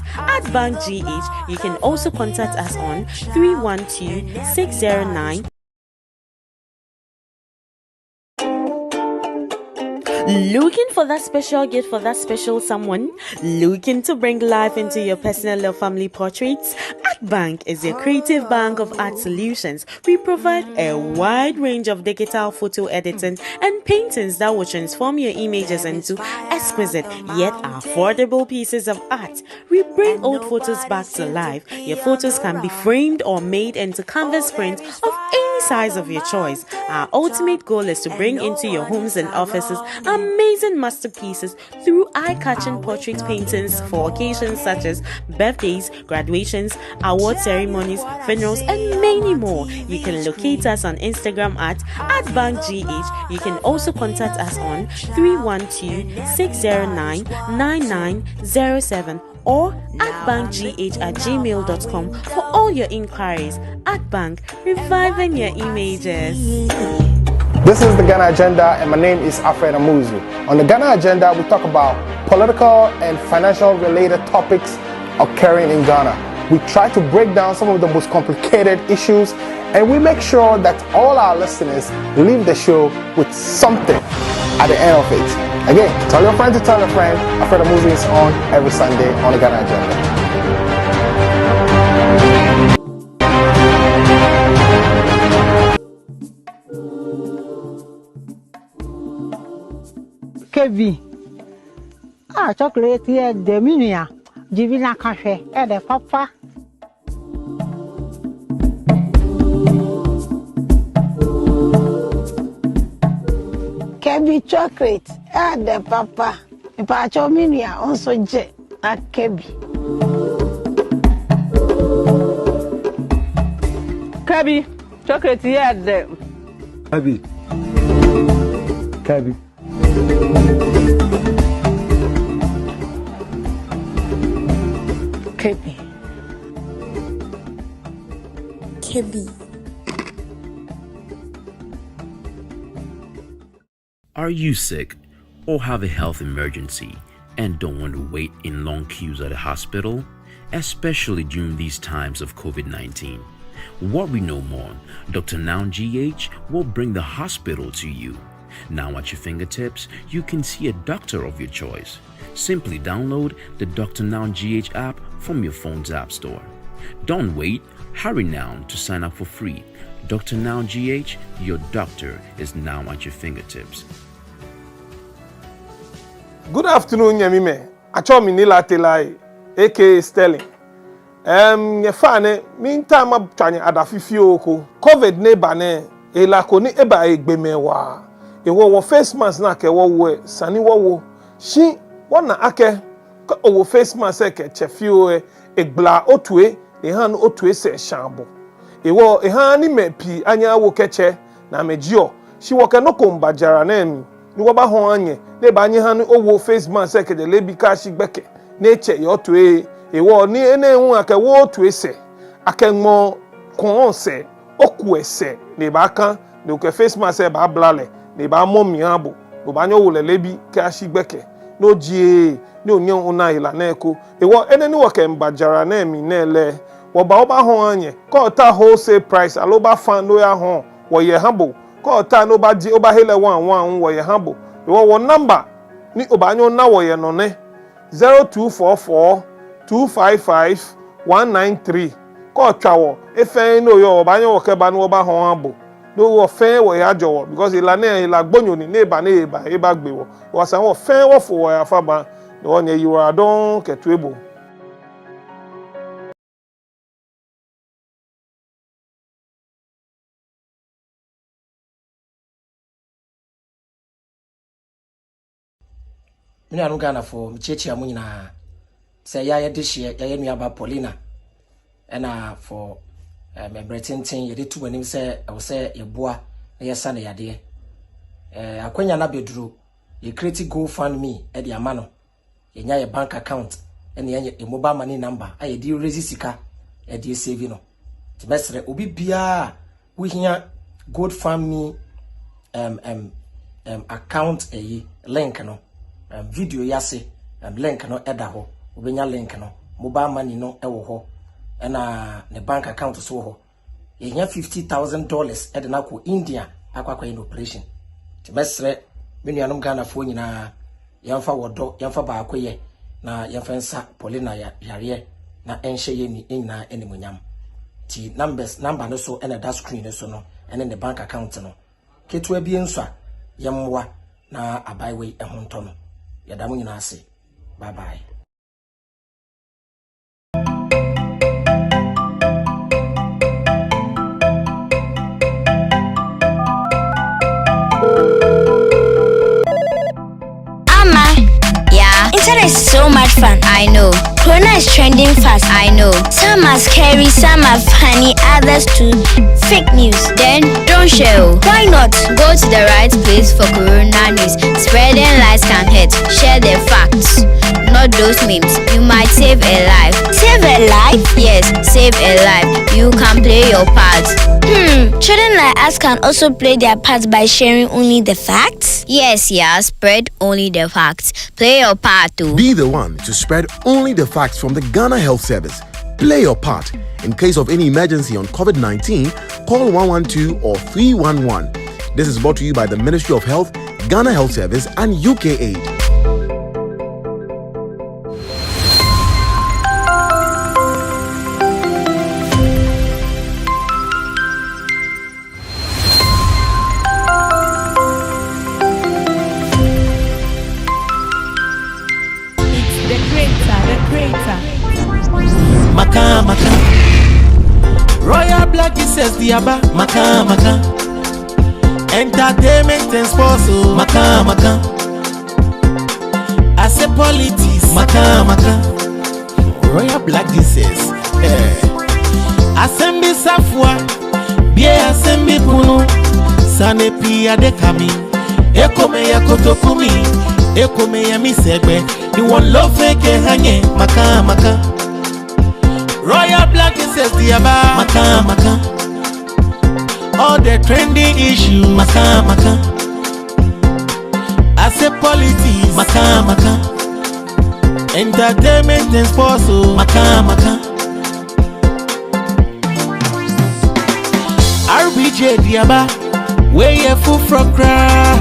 @bankgh. You can also contact us on 312-609. Looking for that special gift for that special someone? Looking to bring life into your personal or family portraits? Art Bank is your creative bank of art solutions. We provide a wide range of digital photo editing and paintings that will transform your images into exquisite yet affordable pieces of art. We bring old photos back to life. Your photos can be framed or made into canvas prints of any size of your choice. Our ultimate goal is to bring into your homes and offices amazing masterpieces through eye-catching portrait paintings for occasions such as birthdays, graduations, award ceremonies, funerals, and many more. You can locate us on Instagram at @bankgh. You can also contact us on 312-609-9907 or @bankgh@gmail.com for all your inquiries. Art Bank, reviving your images. This is the Ghana Agenda, and my name is Alfred Amuzu. On the Ghana Agenda, we talk about political and financial related topics occurring in Ghana. We try to break down some of the most complicated issues, and we make sure that all our listeners leave the show with something at the end of it. Again, tell your friend to tell a friend. Alfred Amuzu is on every Sunday on the Ghana Agenda. Kebi. Chocolate here, the minia. Divina cafe, and the papa. Kebi chocolate, and the papa. Pacho minia also jet at Kebi. Kebi chocolate here, the Kebi. Kebi. Kebi. Kebi. Are you sick or have a health emergency and don't want to wait in long queues at a hospital? especially during these times of COVID-19. What we know more, Dr. Now GH will bring the hospital to you. Now at your fingertips, you can see a doctor of your choice. Simply download the Dr. Now GH app from your phone's app store. Don't wait, hurry now to sign up for free. Dr. Now GH, your doctor is now at your fingertips. Good afternoon, Yamime. Achomi Nila Telai, aka Sterling. Yefane, meantime I'm trying adafifio COVID neighbor ne, elakoni eba egbemewa. Ewo face mask na ke wo sani wo shi wana ake o face mask ke chefio egbla otue ehan otue se shambo. Ewo ehan ni mepi anya wo keche na mejio shi wo ke no kombajara na mi ni wo ba ho anye ne ba anye han owo face mask ke de lebi ka shi gbeke na eche yo tue ewo ni ene hu ake wo tue se ake mo kon se oku ese ne ba kan de ke face mask e ba blale ne ba mo miabo bo ba nyo wo lebi ka shi gbeke no jie ni onye una ila na eko ewo ene ni wo ke mbajara na mi na ele wo ba ho anye ko ta wholesale price alo ba fan no ya ho wo ye habo ko ta no ba di oba hele 11 wo ye habo wo number ni obanyo na wo ye no ne 0244 255 193 ko twawo efe no yo obanyo wo ke ba no ba ho habo no wo fe wo ya jowo because ila gbonyo ni neighbor e ba gbe wo san wo fe wo fo wo ya fa ba no nye yiwa don ketuebo. Mini anu Ghana for mchechi amu nyina say ya dish ya nuaba Paulina ena for membretintin yede tu anim say e wo say yeboa na yesa na yade akwanya na beduro ye create GoFundMe e de ama no ye nya ye bank account ena ye mobile money number aye di resisika e de save no tibesre obi bia wo hia GoFundMe account link no video yase link no eda ho obenya link no mobile money no ewo ho na ne bank account so ho ye nya $50,000 eda na ko India akwa in operation tibesre menuanom Ghana fo nyina yamfa wodo yamfa ba akoye na yamfa nsa Paulina yare na enhye ye ni nyina enimonyam ti number no so ena that screen no so no ene ne bank account no ketua bi enso yamwa na abaiwe ehonto no yadamu nyina ase bye bye. Internet is so much fun, I know. Corona is trending fast, I know. Some are scary, some are funny, others too fake news. Then don't share. Why not go to the right place for Corona news? Spreading lies can hit. Share the facts, not those memes. You might save a life. Save a life? Yes, save a life. You can play your part. Children like us can also play their part by sharing only the facts? Yes, spread only the facts. Play your part too. Be the one to spread only the facts from the Ghana Health Service. Play your part. In case of any emergency on COVID-19, call 112 or 311. This is brought to you by the Ministry of Health, Ghana Health Service, and UKAID. Maka Royal Black says the Aba Maka Entertainment and sports Maka I say politics Maka Royal Black says Assembly Safwa Bia Assembly Puno Sane Pia de Kami Ekome ya Kotokumi Ekome ya Misebe You want love fake hanye Maka Royal Black says the Aba Maka All the trending issues entertainment and sports, oh, maka. RBJ Diaba, where you full from cry.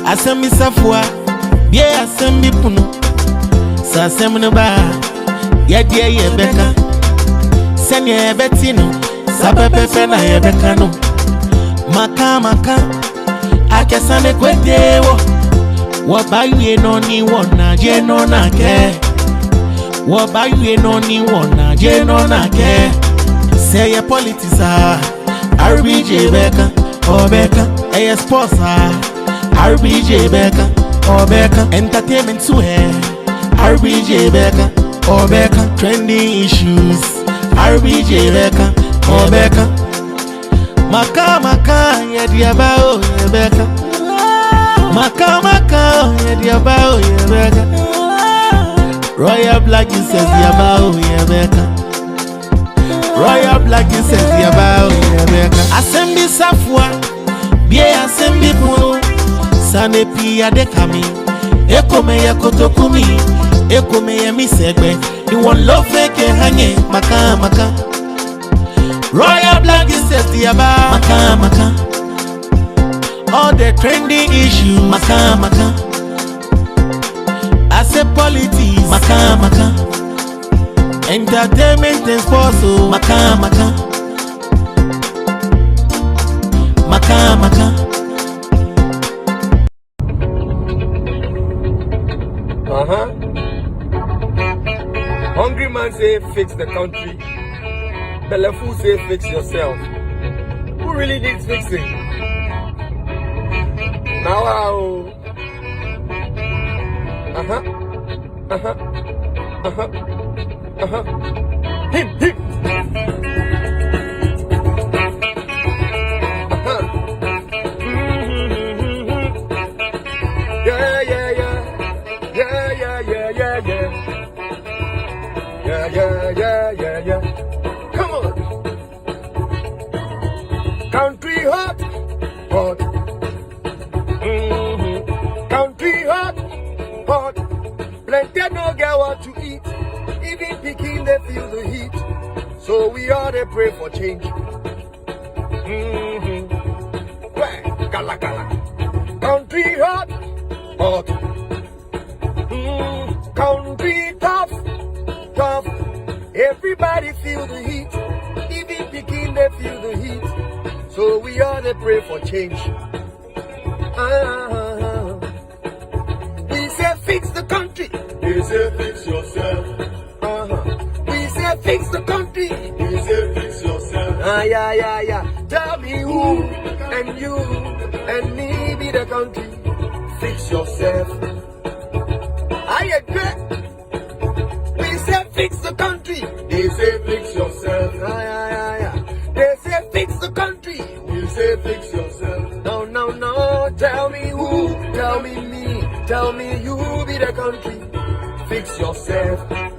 Asemi Safwa, yeah, Asemi Puno. Sasemino ba, yeah, dear, yeah, Becca. Senya Bettino, Sapepe na Yebeka no. Maka, Akasane Kwetewo. Wabaye no ni wona, je no na ke. Wabaye no ni wona, je no na ke. Say your politics RBJ Becca, or Becca, a sports RBJ Becca, or Becca, entertainment to her RBJ Becca, or Becca, trending issues RBJ Becca, or Becca, Maka, yeah, diabao, yeah, Becca, Maka, yeah, diabao, yeah, Becca, Royal Black, you says diabao, yeah, Becca. Royal Black is the about Assembly Safwa, Bia Assembly Puno, Sane Pia de Kami, Eko Meya Kotokumi, Eko Meya Misegbe, you want love fake hanging, Maka. Royal Black is the about Maka. All the trending issues, Maka. I say politics, Maka. Entertainment and sports, oh, Maka. Hungry man say fix the country. Belleful say fix yourself. Who really needs fixing? Now how? Him. Yeah. Come on. Country hot. Country hot. Plenty no get what to eat. Even picking they feel the heat. So we ought to pray for change. Gala. Country hot. Country tough. Everybody feel the heat. Even picking they feel the heat. So we ought to pray for change. We say fix the country. They say fix yourself. We say fix the country. We say fix yourself. Yeah. Tell me who and you and me be the country. Fix yourself. I agree. We say fix the country. They say fix yourself. Yeah. They say fix the country. We say fix yourself. No. Tell me who. Tell me me. Tell me you be the country. Fix yourself.